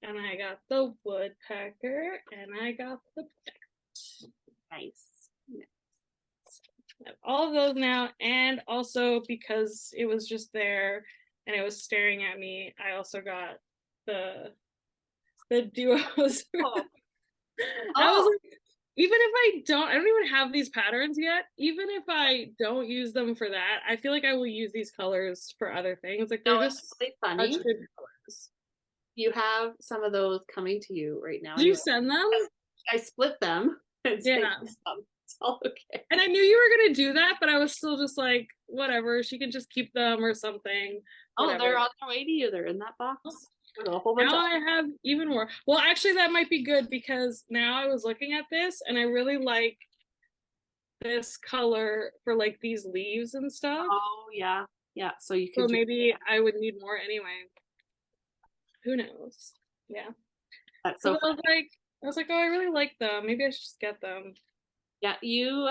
and I got the woodpecker, and I got the bat. Nice. I have all of those now, and also because it was just there and it was staring at me, I also got the duos. I was like, even if I don't even have these patterns yet, even if I don't use them for that, I feel like I will use these colors for other things. Like they're just really funny. such good colors. You have some of those coming to you right now. Did you send them? I split them. Yeah. It's all okay. And I knew you were gonna do that, but I was still just like, whatever, she can just keep them or something. Whatever. Oh, they're on their way to you. They're in that box. A whole bunch now I have even more. Well, actually, that might be good because now I was looking at this and I really like this color for like these leaves and stuff. Oh yeah, yeah. So you could. So maybe I would need more anyway. Who knows? Yeah. That's so I was like, oh, I really like them. Maybe I should just get them. Yeah, you'll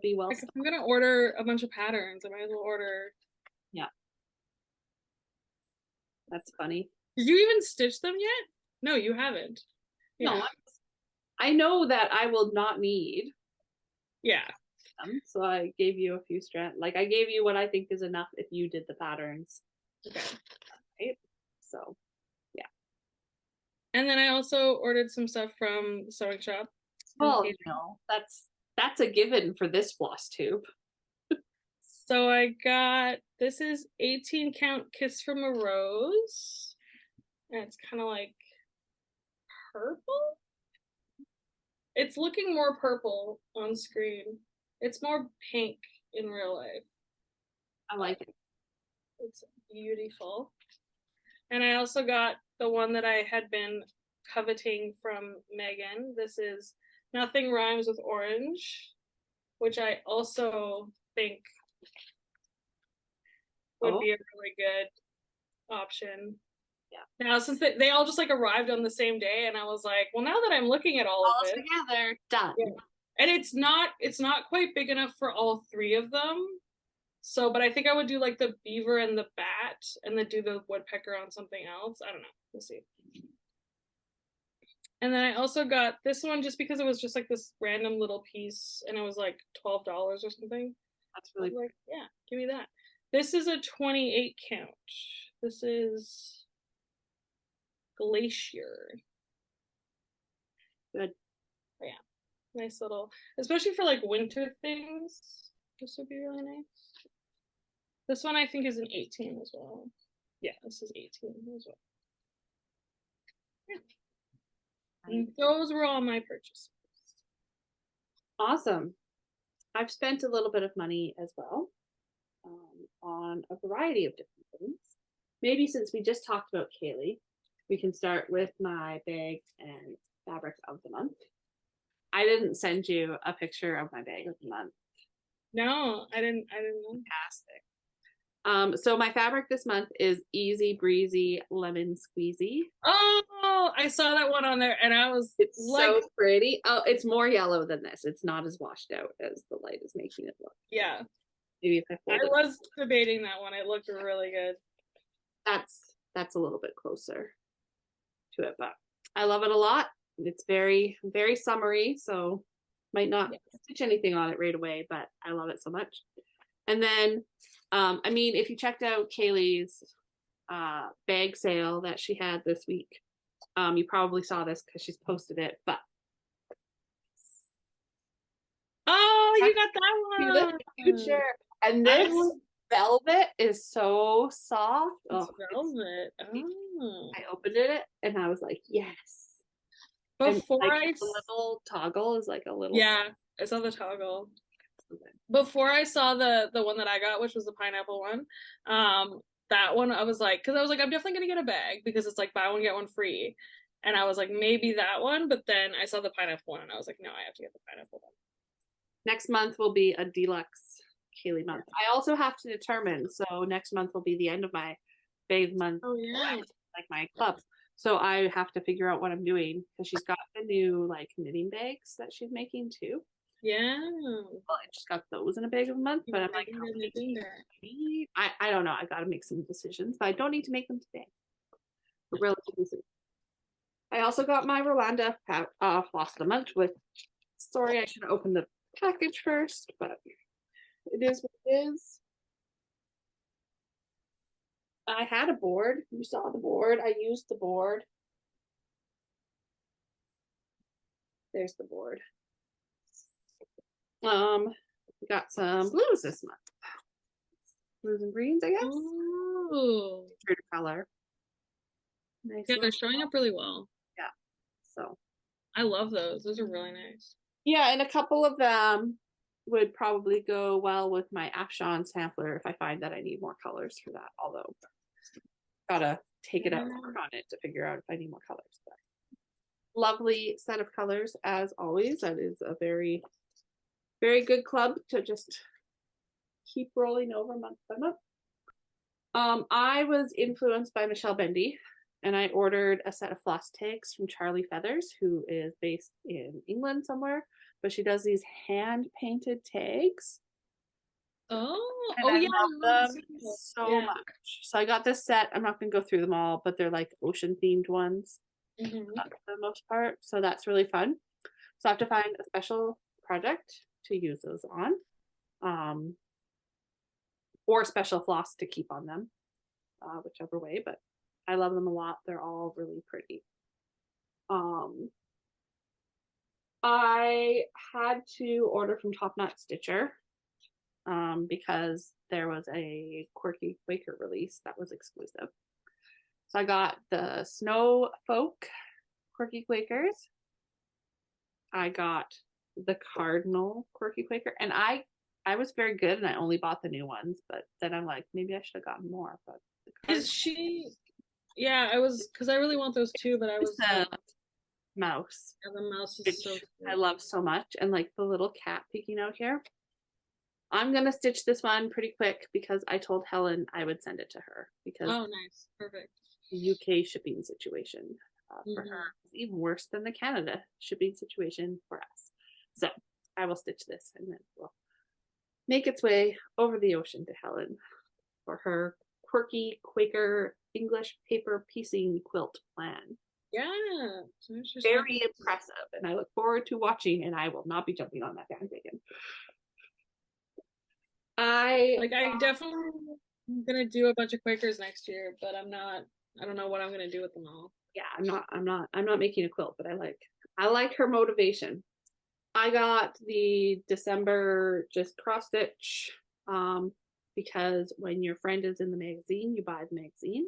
be well. Like, if I'm gonna order a bunch of patterns, I might as well order. Yeah. That's funny. Did you even stitch them yet? No, you haven't. Yeah. No, I know that I will not need. Yeah. So I gave you a few strands. Like I gave you what I think is enough if you did the patterns. Okay. Right? So, yeah. And then I also ordered some stuff from the sewing shop. Well, that's a given for this Flosstube. So I got, this is 18 count Kiss from a Rose. And it's kind of like purple. It's looking more purple on screen. It's more pink in real life. I like it. It's beautiful. And I also got the one that I had been coveting from Megan. This is Nothing Rhymes with Orange, which I also think would be a really good option. Yeah. Now, since they all just like arrived on the same day, and I was like, well, now that I'm looking at all of this together, done. Yeah. And it's not quite big enough for all three of them. So, but I think I would do like the beaver and the bat, and then do the woodpecker on something else. I don't know. We'll see. And then I also got this one just because it was just like this random little piece, and it was like $12 or something. That's really like, yeah, give me that. This is a 28 count. This is Glacier. Good. Yeah, nice little, especially for like winter things. This would be really nice. This one I think is an 18 as well. Yeah, this is 18 as well. Yeah. And those were all my purchases. Awesome. I've spent a little bit of money as well on a variety of different things. Maybe since we just talked about Kaylee, we can start with my bag and fabric of the month. I didn't send you a picture of my bag of the month. No, I didn't know. Fantastic. So my fabric this month is Easy Breezy Lemon Squeezy. Oh, I saw that one on there and I was It's like, so pretty. Oh, it's more yellow than this. It's not as washed out as the light is making it look. yeah. Maybe if I I fold it. was debating that one. It looked really good. That's a little bit closer to it, but I love it a lot. It's very, very summery, so might not stitch anything on it right away, but I love it so much. And then, I mean, if you checked out Kaylee's bag sale that she had this week, you probably saw this because she's posted it, but Oh, you got that one. Future. And this velvet is so soft. It's velvet. Oh. I opened it and I was like, yes. Before and, like, the little toggle is like a little. Yeah, I saw the toggle. Before I saw the one that I got, which was the pineapple one, that one I was like, because I was like, I'm definitely gonna get a bag because it's like buy one get one free, and I was like maybe that one, but then I saw the pineapple one and I was like, no, I have to get the pineapple one. Next month will be a deluxe Kaylee month. I also have to determine. So next month will be the end of my bag month. Oh yeah, like my club. So I have to figure out what I'm doing because she's got the new like knitting bags that she's making too. Yeah. Well, I just got those in a bag of a month, but I'm like, I don't know. I got to make some decisions, but I don't need to make them today. But relatively soon. I also got my Rolanda floss of the month with. Sorry, I should have opened the package first, but it is what it is. I had a board. You saw the board. I used the board. There's the board. We got some blues this month. Blues and greens, I guess. Ooh. True color. Nice. Yeah, they're showing up really well. Yeah. So I love those. Those are really nice. Yeah, and a couple of them would probably go well with my Afshan sampler if I find that I need more colors for that. Although gotta take it out and work on it to figure out if I need more colors. But lovely set of colors as always. That is a very, very good club to just keep rolling over month by month. I was influenced by Michelle Bendy and I ordered a set of floss tags from Charlie Feathers, who is based in England somewhere, but she does these hand painted tags. Oh, and I yeah, love them so much. So I got this set. I'm not gonna go through them all, but they're like ocean themed ones for the most part. So that's really fun. So I have to find a special project to use those on, or special floss to keep on them, whichever way. But I love them a lot. They're all really pretty. I had to order from Top Knot Stitcher because there was a Quirky Quaker release that was exclusive. So I got the Snow Folk Quirky Quakers. I got the Cardinal Quirky Quaker, and I was very good, and I only bought the new ones. But then I'm like, maybe I should have gotten more. But is she? Yeah, I was because I really want those too, but I was the mouse. Yeah, the mouse is so cute. I love so much, and like the little cat peeking out here. I'm gonna stitch this one pretty quick because I told Helen I would send it to her because nice, perfect. The UK shipping situation for her is even worse than the Canada shipping situation for us. So I will stitch this and then we'll make its way over the ocean to Helen for her Quirky Quaker English paper piecing quilt plan. Yeah, very impressive, and I look forward to watching. And I will not be jumping on that bandwagon. I definitely am gonna do a bunch of Quakers next year, but I'm not. I don't know what I'm gonna do with them all. Yeah, I'm not making a quilt, but I like her motivation. I got the December just cross stitch because when your friend is in the magazine, you buy the magazine.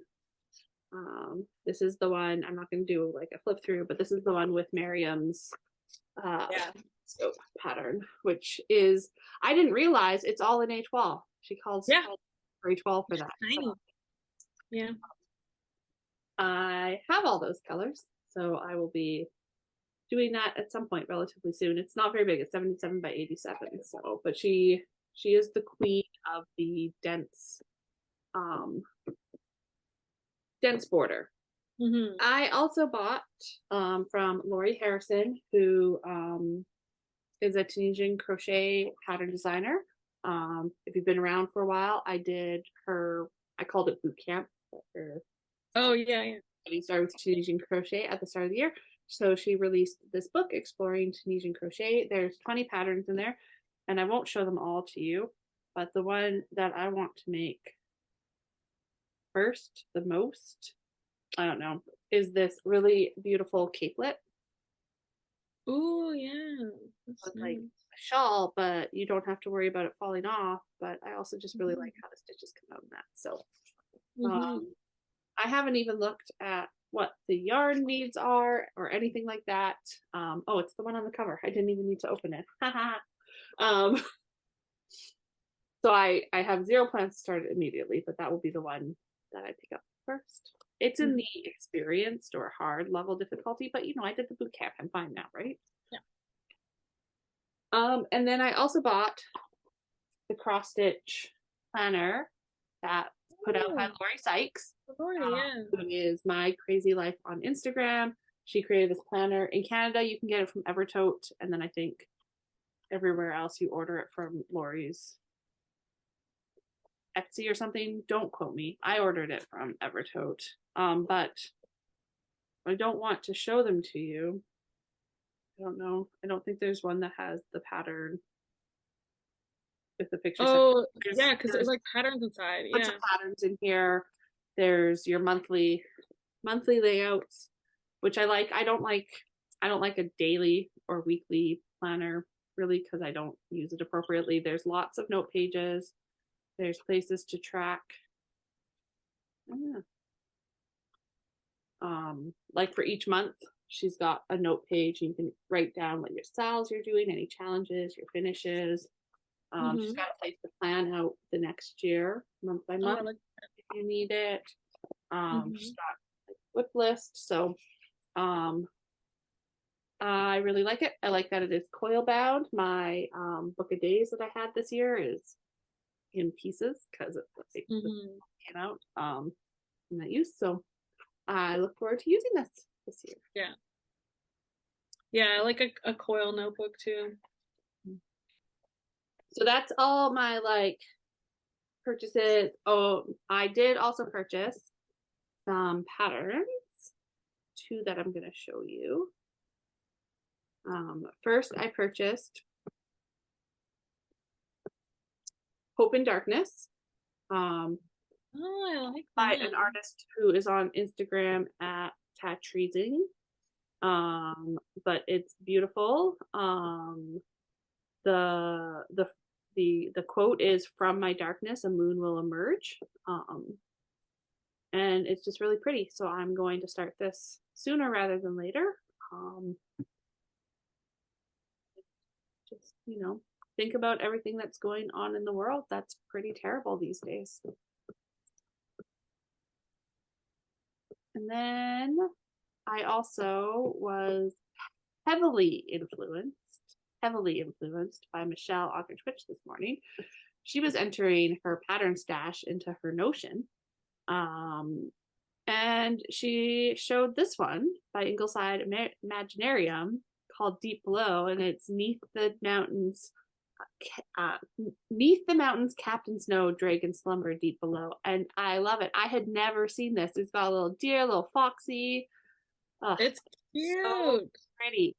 This is the one. I'm not going to do like a flip through, but this is the one with Miriam's scope pattern, which is I didn't realize it's all in A12. She calls for A12 for that. So. Yeah. I have all those colors, so I will be doing that at some point relatively soon. It's not very big. It's 77 by 87. So, but she is the queen of the um dense border. Mm-hmm. I also bought from Lori Harrison, who is a Tunisian crochet pattern designer. If you've been around for a while, I called it boot camp. Her Oh yeah, yeah. getting started with Tunisian crochet at the start of the year. So she released this book, Exploring Tunisian Crochet. There's 20 patterns in there, and I won't show them all to you, but the one that I want to make first, the most, I don't know, is this really beautiful capelet. Oh yeah. That's With like nice. a shawl, but you don't have to worry about it falling off. But I also just really like how the stitches come out in that. So Mm-hmm. I haven't even looked at what the yarn needs are or anything like that. Oh, it's the one on the cover. I didn't even need to open it. um, so I have zero plans to start it immediately, but that will be the one that I pick up first. It's in the experienced or hard level difficulty, but I did the boot camp. I'm fine now, right? Yeah. And then I also bought the cross stitch planner that put out by Oh, Lori Sykes, Lori, yeah. who is my crazy life on Instagram. She created this planner. In Canada, you can get it from Evertote, and then I think everywhere else you order it from Lori's Etsy or something. Don't quote me. I ordered it from Evertote, but I don't want to show them to you. I don't know. I don't think there's one that has the pattern with the pictures. Oh, There's, yeah, because there's there's like patterns inside. a bunch of Yeah. patterns in here. There's your monthly layouts, which I like. I don't like a daily or weekly planner really because I don't use it appropriately. There's lots of note pages. There's places to track. Like for each month, she's got a note page. You can write down what your styles you're doing, any challenges, your finishes. She's Mm-hmm. got a place to plan out the next year, month by Oh, I month, like. if you need it. She's Mm-hmm. got like whip list, so um, I really like it. I like that it is coil bound. My book of days that I had this year is in pieces because it Mm-hmm. came out in that use. So I look forward to using this year. Yeah. Yeah, I like a coil notebook too. So that's all my like purchases. Oh, I did also purchase some patterns, two that I'm going to show you. First, I purchased Hope in Darkness Oh, I like by that. an artist who is on Instagram at Tatreasing. But it's beautiful. The quote is, "From my darkness, a moon will emerge." And it's just really pretty. So I'm going to start this sooner rather than later. Just think about everything that's going on in the world. That's pretty terrible these days. And then I also was heavily influenced by Michelle on her Twitch this morning. She was entering her pattern stash into her Notion. And she showed this one by Ingleside Imaginarium called Deep Below, and it's neath the mountains, Captain Snow, Dragon Slumber Deep Below. And I love it. I had never seen this. It's got a little deer, a little foxy. It's So cute. pretty.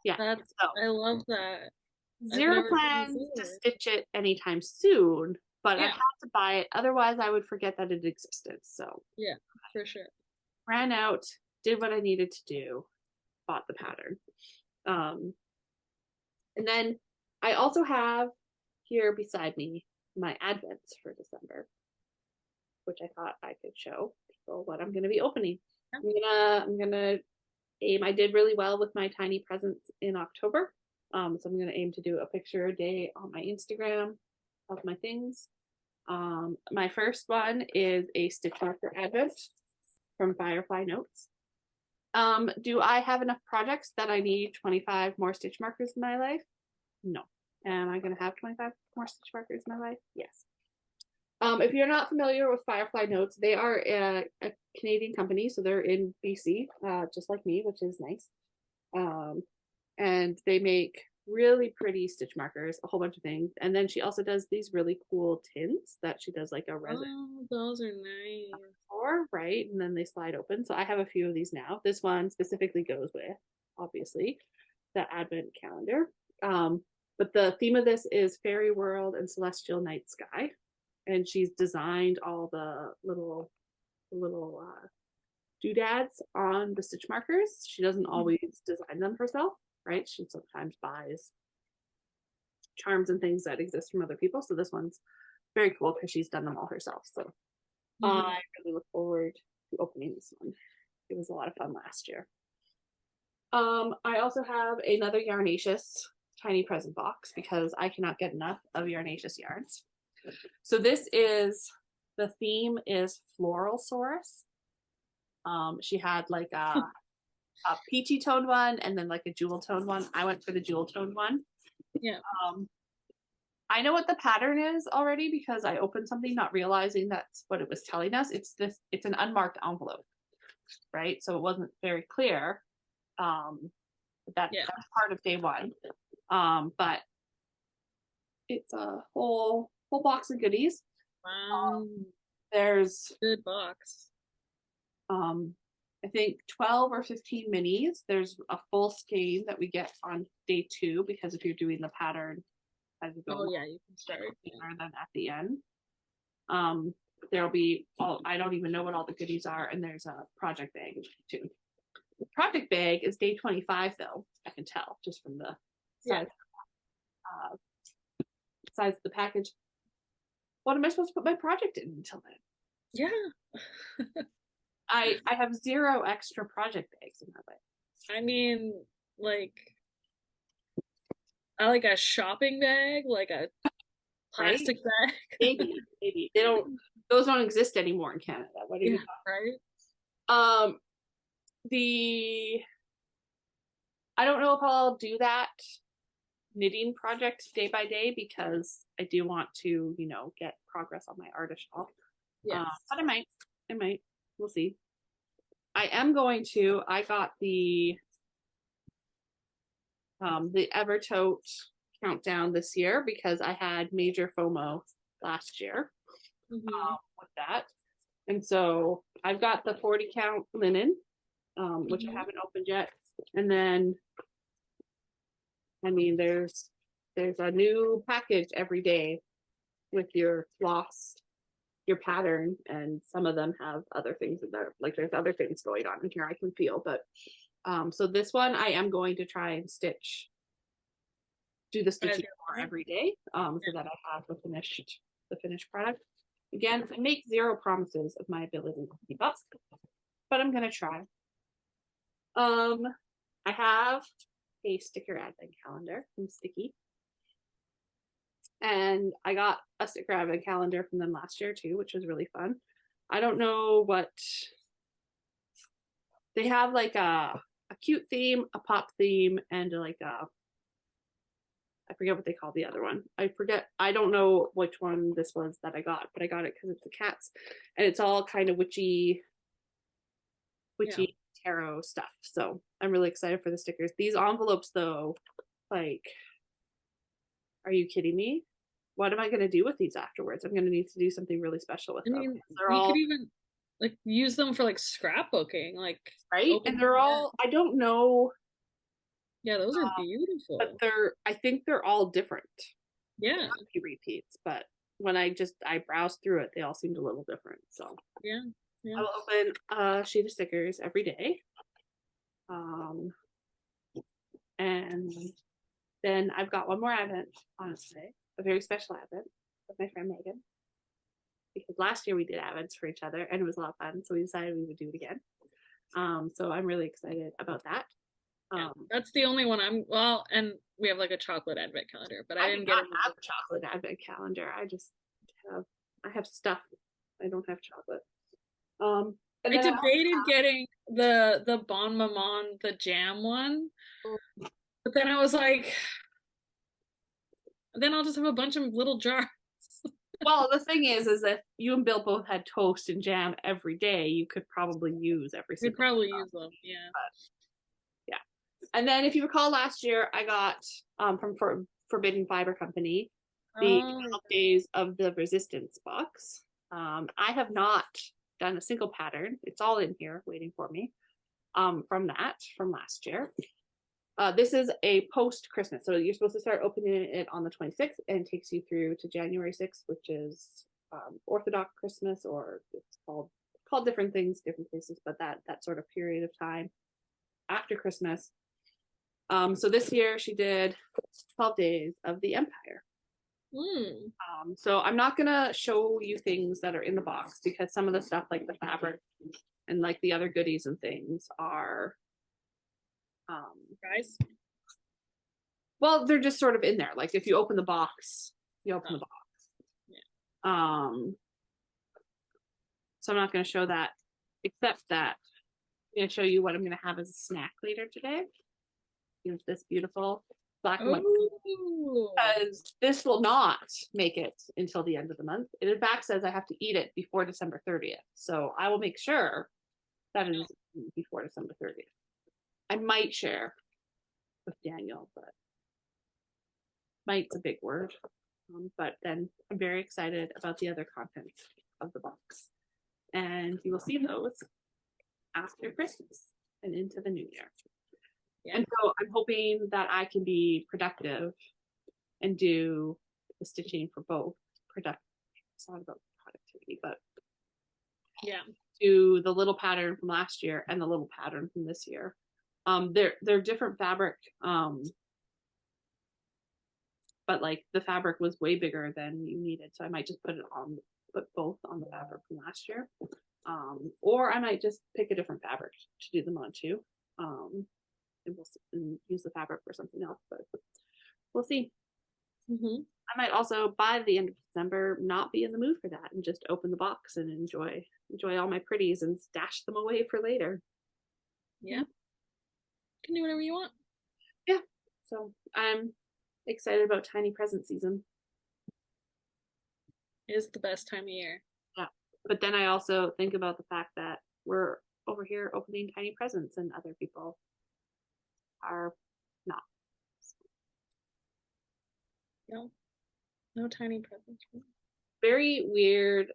Yeah. That's So I love that. I've zero never seen this plans to either. stitch it anytime soon, but I Yeah, had to buy it. Otherwise, I would forget that it existed. So yeah, for sure. ran out, did what I needed to do, bought the pattern. And then I also have here beside me my advents for December, which I thought I could show people what I'm going to be opening. I'm gonna aim. I did really well with my tiny presents in October, so I'm gonna aim to do a picture a day on my Instagram of my things. My first one is a stitch marker advent from Firefly Notes. Do I have enough projects that I need 25 more stitch markers in my life? No. Am I going to have 25 more stitch markers in my life? Yes. If you're not familiar with Firefly Notes, they are a Canadian company, so they're in BC, just like me, which is nice. And they make really pretty stitch markers, a whole bunch of things. And then she also does these really cool tins that she does like a resin Oh, those are nice. for, right? And then they slide open. So I have a few of these now. This one specifically goes with, obviously, the Advent calendar. But the theme of this is fairy world and celestial night sky. And she's designed all the little doodads on the stitch markers. She doesn't always design them herself, right? She sometimes buys charms and things that exist from other people. So this one's very cool because she's done them all herself. So I really look forward to opening this one. It was a lot of fun last year. I also have another Yarnaceous tiny present box because I cannot get enough of Yarnaceous yarns. So the theme is Floral Saurus. She had like a peachy toned one and then like a jewel toned one. I went for the jewel toned one. Yeah. I know what the pattern is already because I opened something not realizing that's what it was telling us. It's an unmarked envelope, right? So it wasn't very clear. That's part of day one. But it's a whole box of goodies. Wow. There's Good box. I think 12 or 15 minis. There's a full skein that we get on day 2 because if you're doing the pattern as you go, oh yeah, you can start and then at the end. There'll be I don't even know what all the goodies are, and there's a project bag too. The project bag is day 25 though. I can tell just from the size, size of the package. What am I supposed to put my project in until then? Yeah. I have 0 extra project bags in my life. I mean, like, I like a shopping bag, like a plastic bag. Maybe those don't exist anymore in Canada. What are you right? I don't know if I'll do that knitting project day by day because I do want to, get progress on my artist shop. Yeah. But I might. We'll see. I got the Evertote countdown this year because I had major FOMO last year with that. And so I've got the 40 count linen, which I haven't opened yet. And then, I mean, there's a new package every day with your floss, your pattern, and some of them have other things in there. Like there's other things going on in here I can feel. But so this one I am going to try and do the stitching more every day, so that I have the finished product. Again, I make 0 promises of my ability to keep up, but I'm gonna try. I have a sticker advent calendar from Sticky. And I got a sticker advent calendar from them last year too, which was really fun. I don't know what they have, like a cute theme, a pop theme, and like I forget what they call the other one. I don't know which one this was that I got, but I got it because it's the cats. And it's all kind of witchy tarot stuff. So I'm really excited for the stickers. These envelopes though, like, are you kidding me? What am I going to do with these afterwards? I'm going to need to do something really special with them. You could even like use them for like scrapbooking, like, right? And they're all, I don't know. Yeah, those are beautiful. But I think they're all different. Yeah. Repeats, but when I browsed through it, they all seemed a little different. So yeah. I will open a sheet of stickers every day. And then I've got one more advent on today, a very special advent with my friend Megan. Because last year we did advents for each other and it was a lot of fun, so we decided we would do it again. So I'm really excited about that. That's the only one and we have like a chocolate advent calendar, but I didn't get a chocolate advent calendar. I have stuff. I don't have chocolate. And I then debated getting the Bon Maman, the jam one, but then I was like, then I'll just have a bunch of little jars. well, the thing is if you and Bill both had toast and jam every day, you could probably use every We'd single probably one. use them, yeah. Yeah. And then if you recall last year, I got from Forbidden Fiber Company the Oh, 12 Days of the Resistance box. I have not done a single pattern. It's all in here waiting for me from last year. This is a post Christmas. So you're supposed to start opening it on the 26th and it takes you through to January 6th, which is Orthodox Christmas, or it's called different things, different places, but that sort of period of time after Christmas. So this year she did 12 Days of the Empire. mm. So I'm not gonna show you things that are in the box because some of the stuff like the fabric and like the other goodies and things are Guys. well, they're just sort of in there. Like if you open the box, you open the box. Yeah. So I'm not gonna show that, except that I'm gonna show you what I'm gonna have as a snack later today. Is this beautiful black and white, because this will not make it until the end of the month. It in fact says I have to eat it before December 30th. So I will make sure that it is before December 30th. I might share with Daniel, but might's a big word. But then I'm very excited about the other content of the box. And you will see those after Christmas and into the new year. Yeah. And so I'm hoping that I can be productive and do the stitching for both. It's not about productivity, but yeah, do the little pattern from last year and the little pattern from this year. They're different fabric, but like the fabric was way bigger than you needed, so I might just put both on the fabric from last year, or I might just pick a different fabric to do them on too, and use the fabric for something else, but we'll see. mm-hmm. I might also by the end of December not be in the mood for that and just open the box and enjoy all my pretties and stash them away for later. Yeah, you can do whatever you want. Yeah, so I'm excited about tiny present season. It is the best time of year. Yeah, but then I also think about the fact that we're over here opening tiny presents and other people are not. No tiny presents. Very weird.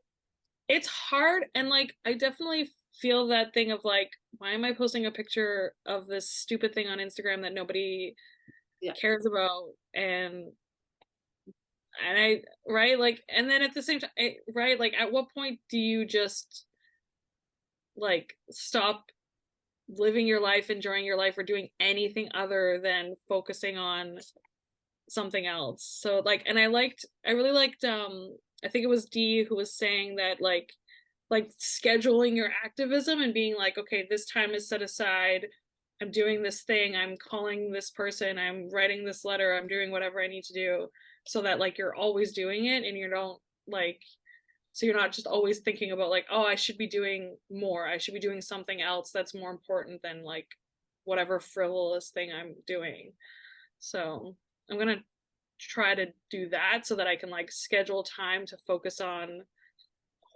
It's hard, and like I definitely feel that thing of like, why am I posting a picture of this stupid thing on Instagram that nobody cares about? And I right, like, and then at the same time, right, like at what point do you just like stop living your life, enjoying your life, or doing anything other than focusing on something else? So like, and I really liked I think it was Dee who was saying that like scheduling your activism and being like, okay, this time is set aside, I'm doing this thing, I'm calling this person, I'm writing this letter, I'm doing whatever I need to do, so that like you're always doing it and you don't like, so you're not just always thinking about like, oh, I should be doing more, I should be doing something else that's more important than like whatever frivolous thing I'm doing. So I'm gonna try to do that so that I can like schedule time to focus on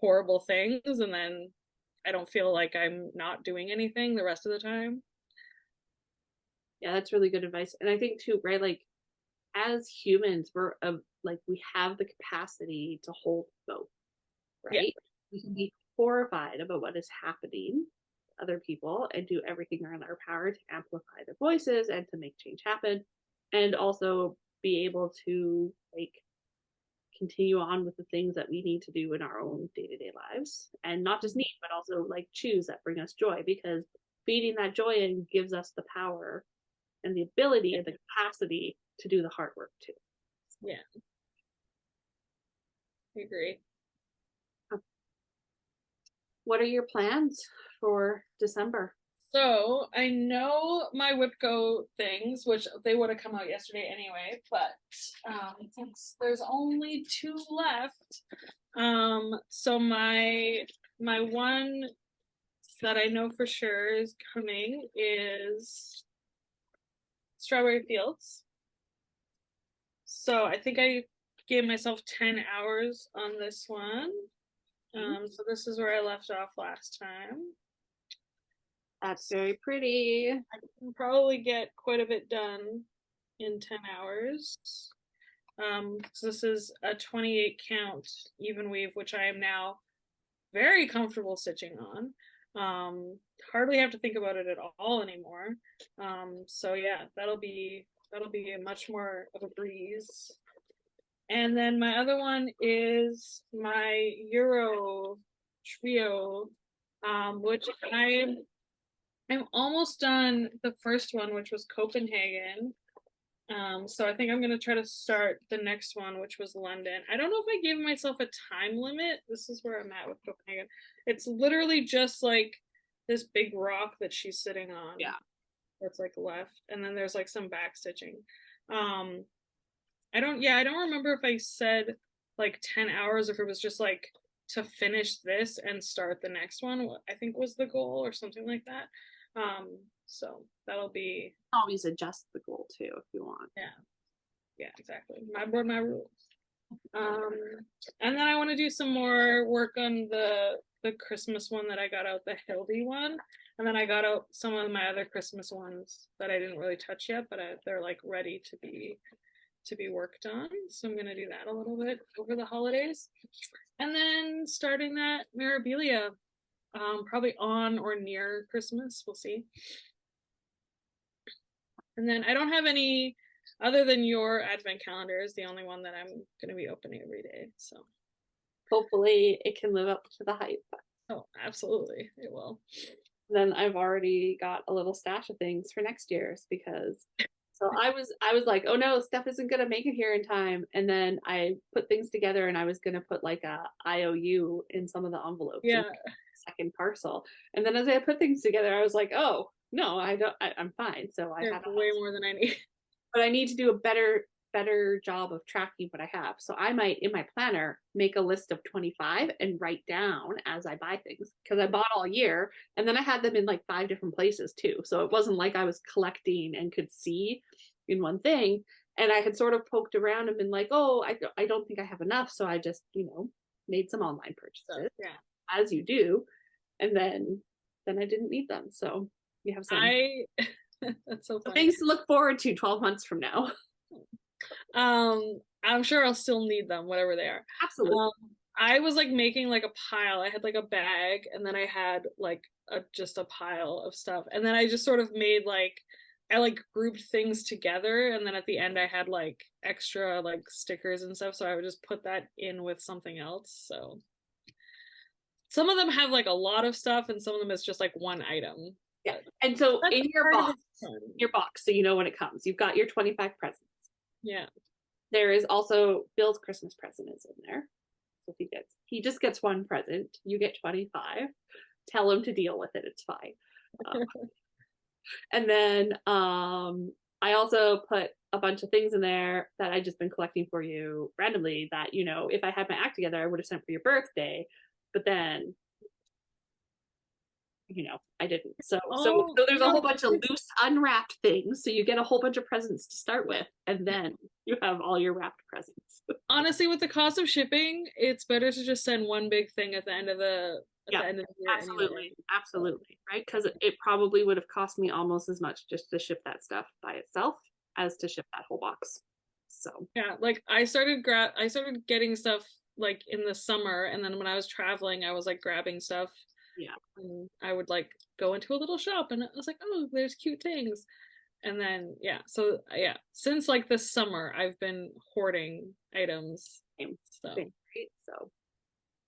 horrible things, and then I don't feel like I'm not doing anything the rest of the time. Yeah, that's really good advice. And I think too, right, like as humans, we're like we have the capacity to hold both, right? Yeah. We can be horrified about what is happening to other people and do everything in our power to amplify their voices and to make change happen, and also be able to like continue on with the things that we need to do in our own day-to-day lives, and not just need, but also like choose that bring us joy, because feeding that joy in gives us the power and the ability and the capacity to do the hard work too. Yeah, I agree. What are your plans for December? So I know my WIPCO things, which they would have come out yesterday anyway, but since there's only 2 left, so my one that I know for sure is coming is Strawberry Fields. So I think I gave myself 10 hours on this one. So this is where I left off last time. That's very pretty. I can probably get quite a bit done in 10 hours. So this is a 28 count even weave, which I am now very comfortable stitching on. Hardly have to think about it at all anymore. So yeah, that'll be a much more of a breeze. And then my other one is my Euro trio, which I'm almost done the first one, which was Copenhagen. So I think I'm gonna try to start the next one, which was London. I don't know if I gave myself a time limit. This is where I'm at with Copenhagen. It's literally just like this big rock that she's sitting on. Yeah. That's like left, and then there's like some back stitching. I don't remember if I said like 10 hours, if it was just like to finish this and start the next one, I think was the goal or something like that. So that'll be always adjust the goal too if you want. Yeah, exactly. My board, my rules. And then I want to do some more work on the Christmas one that I got out, the Hildy one, and then I got out some of my other Christmas ones that I didn't really touch yet, but they're like ready to be worked on. So I'm gonna do that a little bit over the holidays, and then starting that Mirabilia, probably on or near Christmas. We'll see. And then I don't have any other than your advent calendar is the only one that I'm going to be opening every day. So hopefully it can live up to the hype. Oh, absolutely. It will. Then I've already got a little stash of things for next year's because so I was like, oh no, stuff isn't going to make it here in time. And then I put things together and I was going to put like a IOU in some of the envelopes. Yeah. Second parcel. And then as I put things together, I was like, oh, no, I'm fine. So I have way more than I need. But I need to do a better job of tracking what I have. So I might in my planner make a list of 25 and write down as I buy things because I bought all year and then I had them in like 5 different places too. So it wasn't like I was collecting and could see in one thing. And I had sort of poked around and been like, oh, I don't think I have enough. So I just, made some online purchases, as you do. And then I didn't need them. So you have some. That's so funny. Things to look forward to 12 months from now. I'm sure I'll still need them, whatever they are. Absolutely. I was like making like a pile. I had like a bag and then I had like just a pile of stuff. And then I just sort of made like, I like grouped things together. And then at the end I had like extra like stickers and stuff. So I would just put that in with something else. So some of them have like a lot of stuff and some of them is just like one item. Yeah. And so in your box, so you know when it comes, you've got your 25 presents. Yeah. There is also Bill's Christmas present is in there. So he just gets one present. You get 25. Tell him to deal with it. It's fine. And then I also put a bunch of things in there that I just been collecting for you randomly that, if I had my act together, I would have sent for your birthday. But then I didn't. So there's a whole bunch of loose unwrapped things. So you get a whole bunch of presents to start with, and then you have all your wrapped presents. Honestly, with the cost of shipping, it's better to just send one big thing at the end of the year. Absolutely, right? Because it probably would have cost me almost as much just to ship that stuff by itself as to ship that whole box. So yeah, like I started getting stuff like in the summer, and then when I was traveling, I was like grabbing stuff. Yeah. And I would like go into a little shop and I was like, oh, there's cute things. And then, since like this summer, I've been hoarding items. So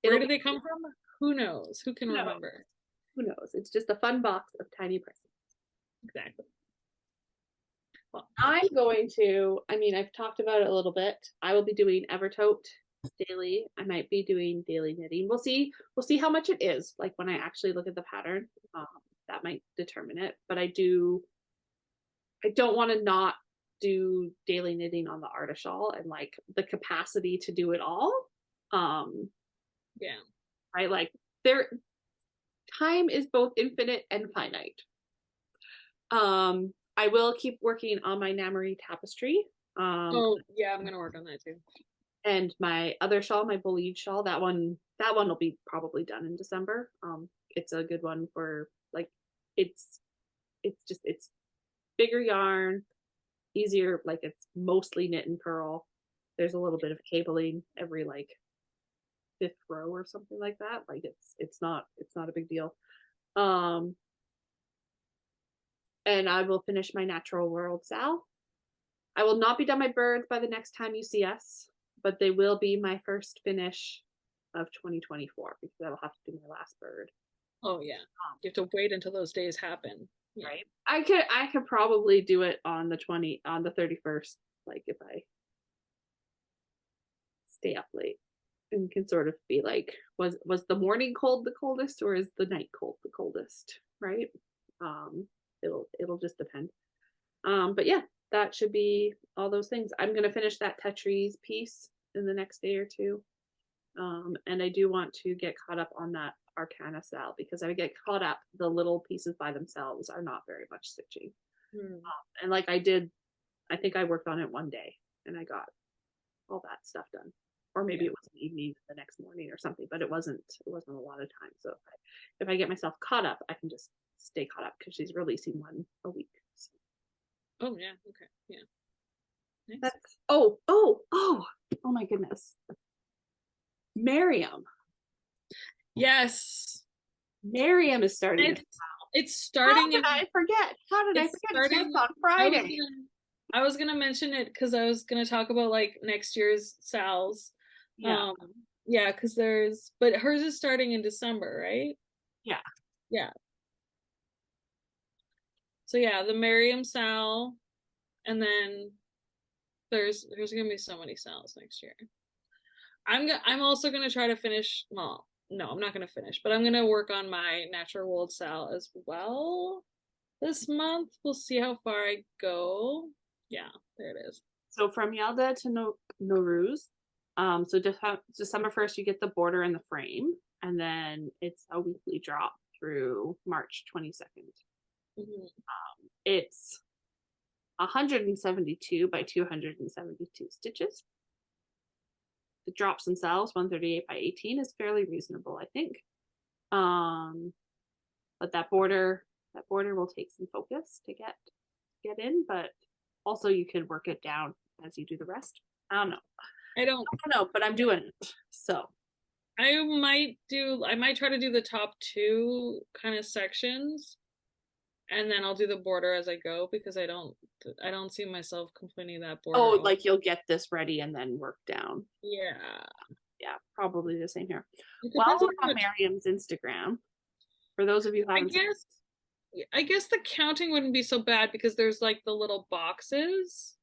where did they come from? Who knows? Who can remember? Who knows? It's just a fun box of tiny presents. Exactly. Well, I'm going to, I've talked about it a little bit. I will be doing Evertote daily. I might be doing daily knitting. We'll see how much it is like when I actually look at the pattern. That might determine it, but I don't want to not do daily knitting on the artishawl and like the capacity to do it all. Right, like time is both infinite and finite. I will keep working on my Namery tapestry. Oh yeah, I'm gonna work on that too. And my other shawl, my bullied shawl, that one will be probably done in December. It's a good one for like it's bigger yarn, easier, like it's mostly knit and purl. There's a little bit of cabling every like fifth row or something like that. Like it's not a big deal. Um and I will finish my Natural World Sal. I will not be done my birds by the next time you see us, but they will be my first finish of 2024 because I will have to do my last bird. Oh yeah, you have to wait until those days happen. Yeah. Right. I could probably do it on the 31st, like if I stay up late and can sort of be like, was the morning cold the coldest or is the night cold the coldest? Right. Um, it'll just depend. But yeah, that should be all those things. I'm gonna finish that Tetris piece in the next day or two. And I do want to get caught up on that Arcana Sal because I get caught up. The little pieces by themselves are not very much stitching. And like I think I worked on it one day and I got all that stuff done. Or maybe it was an evening the next morning or something, but it wasn't a lot of time. So if I get myself caught up, I can just stay caught up because she's releasing one a week. So. Oh yeah, okay, yeah. Nice. That's oh my goodness. Miriam. Yes. Miriam is starting. It's starting. How did I forget? How did I forget? It starts on Friday. I was gonna mention it because I was gonna talk about like next year's Sal's. Yeah. Yeah, because but hers is starting in December, right? Yeah. Yeah. So yeah, the Miriam Sal, and then there's gonna be so many Sal's next year. I'm also gonna try to finish. Well, no, I'm not gonna finish, but I'm gonna work on my Natural World Sal as well this month. We'll see how far I go. Yeah, there it is. So from Yalda to Nowruz, so December 1st you get the border and the frame, and then it's a weekly drop through March 22nd. It's 172 by 272 stitches. The drops themselves, 138 by 18, is fairly reasonable, I think. But that border will take some focus to get in, but also you could work it down as you do the rest. I don't know, but I'm doing it. So I might try to do the top two kind of sections, and then I'll do the border as I go because I don't see myself completing that border. Oh, like you'll get this ready and then work down. Yeah. Yeah, probably the same here. Well, I'll look on Miriam's Instagram. For those of you who haven't I guess the counting wouldn't be so bad because there's like the little boxes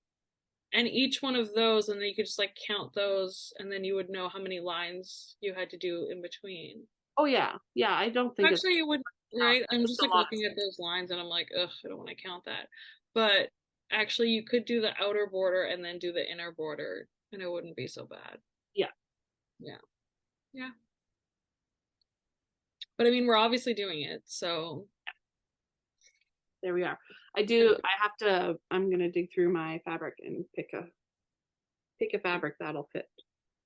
and each one of those, and then you could just like count those and then you would know how many lines you had to do in between. Oh yeah. I don't think actually you would, right? I'm just like looking at those lines and I'm like, ugh, I don't want to count that. But actually you could do the outer border and then do the inner border and it wouldn't be so bad. Yeah. But I mean, we're obviously doing it, so there we are. I'm gonna dig through my fabric and pick a fabric that'll fit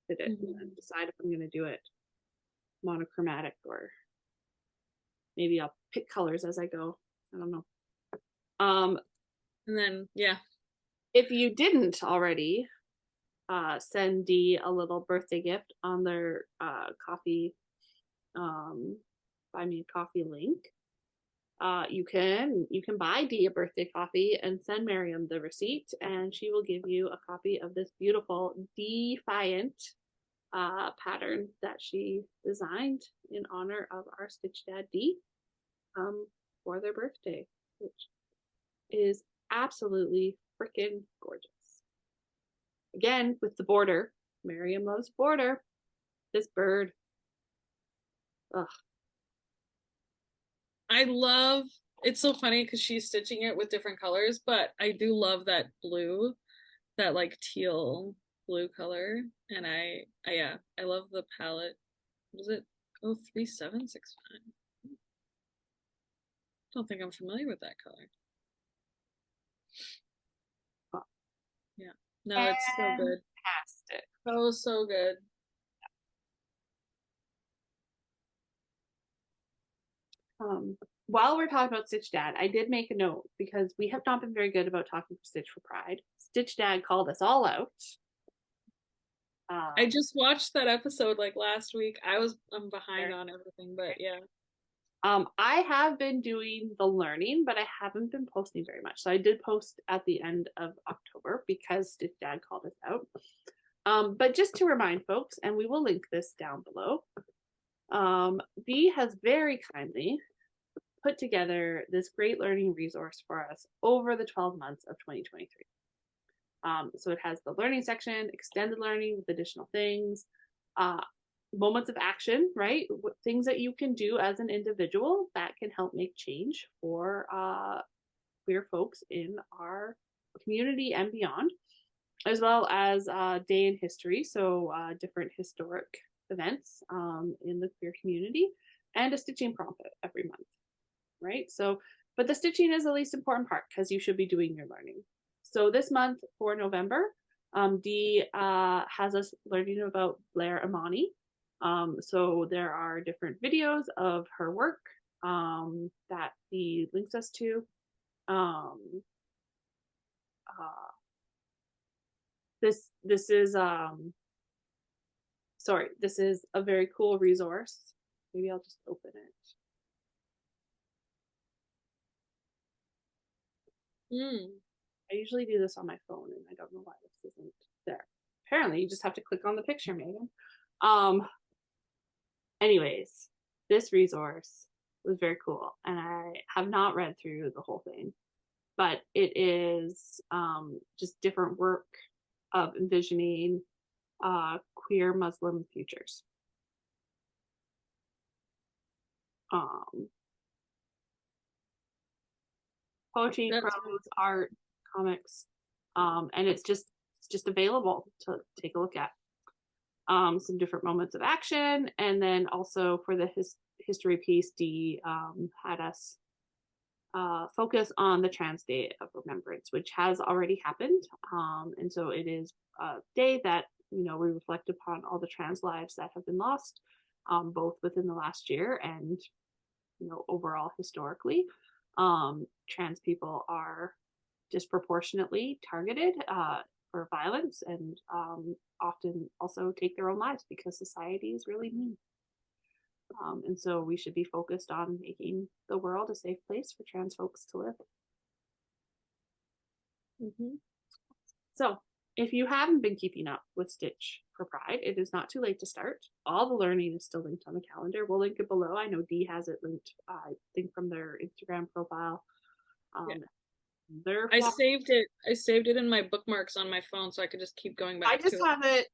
it and decide if I'm gonna do it monochromatic or maybe I'll pick colors as I go. I don't know. And then if you didn't already send Dee a little birthday gift on their coffee buy me a coffee link. You can buy Dee a birthday coffee and send Miriam the receipt, and she will give you a copy of this beautiful Defiant pattern that she designed in honor of our Stitch Dad Dee for their birthday, which is absolutely freaking gorgeous. Again, with the border. Miriam loves border. This bird. Ugh. I love it's so funny because she's stitching it with different colors, but I do love that blue, that like teal blue color. And I love the palette. What is it? Oh, 3765. Don't think I'm familiar with that color. Yeah. No, it's so good. Fantastic. So good. While we're talking about Stitch Dad, I did make a note because we have not been very good about talking for Stitch for Pride. Stitch Dad called us all out. I just watched that episode like last week. I'm behind on everything, but yeah. I have been doing the learning, but I haven't been posting very much. So I did post at the end of October because Stitch Dad called us out. But just to remind folks, and we will link this down below, Dee has very kindly put together this great learning resource for us over the 12 months of 2023. So it has the learning section, extended learning with additional things, moments of action, right? Things that you can do as an individual that can help make change for queer folks in our community and beyond, as well as day in history, so different historic events in the queer community, and a stitching prompt every month, right? So, but the stitching is the least important part because you should be doing your learning. So this month for November, Dee has us learning about Blair Imani. So there are different videos of her work that Dee links us to. This is sorry, this is a very cool resource. Maybe I'll just open it. I usually do this on my phone, and I don't know why this isn't there. Apparently, you just have to click on the picture, Megan. Anyways, this resource was very cool, and I have not read through the whole thing, but it is just different work of envisioning queer Muslim futures. Poetry, prose, art, comics, and it's just available to take a look at. Some different moments of action, and then also for the history piece, Dee had us focus on the Trans Day of Remembrance, which has already happened, and so it is a day that we reflect upon all the trans lives that have been lost, both within the last year and overall historically. Trans people are disproportionately targeted for violence, and often also take their own lives because society is really mean. And so we should be focused on making the world a safe place for trans folks to live. So if you haven't been keeping up with Stitch for Pride, it is not too late to start. All the learning is still linked on the calendar. We'll link it below. I know Dee has it linked, I think, from their Instagram profile. Yeah. I saved it in my bookmarks on my phone so I could just keep going back. I just have it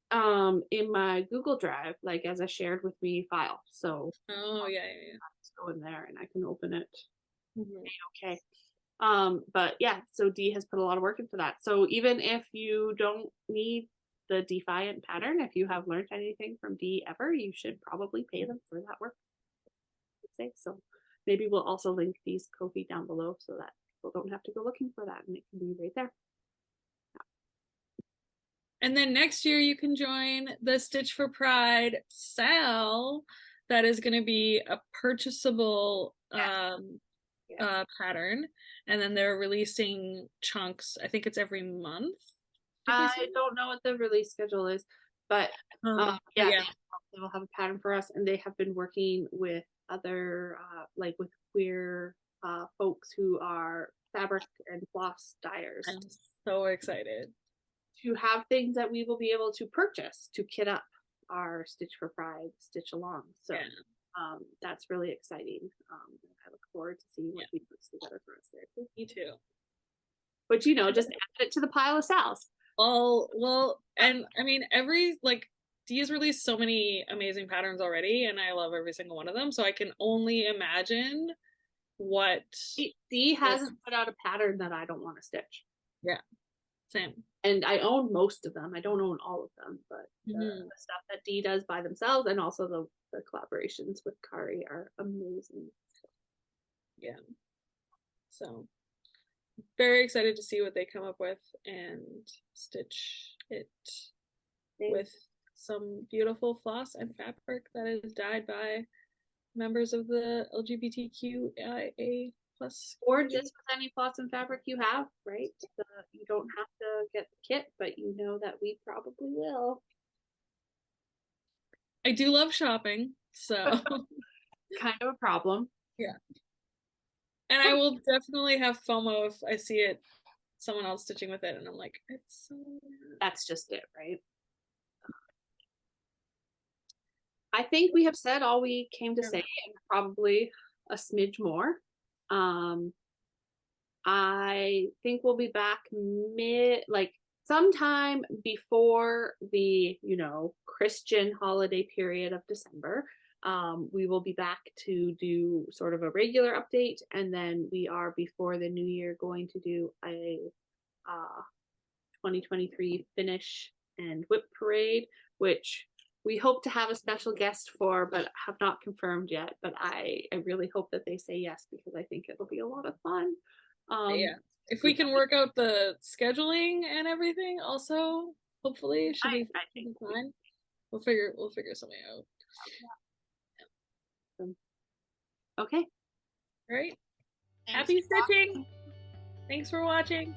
in my Google Drive, like as a shared with me file. So yeah. Just go in there and I can open it. Okay. But yeah, so Dee has put a lot of work into that. So even if you don't need the Defiant pattern, if you have learned anything from Dee ever, you should probably pay them for that work, I would say. So maybe we'll also link Dee's Ko-fi down below so that people don't have to go looking for that, and it can be right there. And then next year you can join the Stitch for Pride sale that is going to be a purchasable pattern, and then they're releasing chunks. I think it's every month. I don't know what the release schedule is, but they will have a pattern for us, and they have been working with other like with queer folks who are fabric and floss dyers. I'm so excited to have things that we will be able to purchase to kit up our Stitch for Pride stitch along. So that's really exciting. I look forward to seeing what he puts together for us there. Me too. But just add it to the pile of Sal's. Well, and I mean, Dee has released so many amazing patterns already, and I love every single one of them. So I can only imagine what Dee hasn't put out a pattern that I don't want to stitch. Yeah, same. And I own most of them. I don't own all of them, but the stuff that Dee does by themselves, and also the collaborations with Kari, are amazing. Yeah. So very excited to see what they come up with and stitch it with some beautiful floss and fabric that is dyed by members of the LGBTQIA plus Or just with any floss and fabric you have, right? You don't have to get the kit, but you know that we probably will. I do love shopping, so Kind of a problem. yeah. And I will definitely have FOMO if I see it, someone else stitching with it, and I'm like, it's so. That's just it, right? I think we have said all we came to say, and probably a smidge more. I think we'll be back sometime before the, Christian holiday period of December. We will be back to do sort of a regular update, and then we are before the new year going to do a 2023 finish and whip parade, which we hope to have a special guest for, but have not confirmed yet. But I really hope that they say yes, because I think it'll be a lot of fun. Yeah, if we can work out the scheduling and everything, also hopefully it should be fine. We'll figure something out. Okay. All right. Happy stitching. Thanks for watching.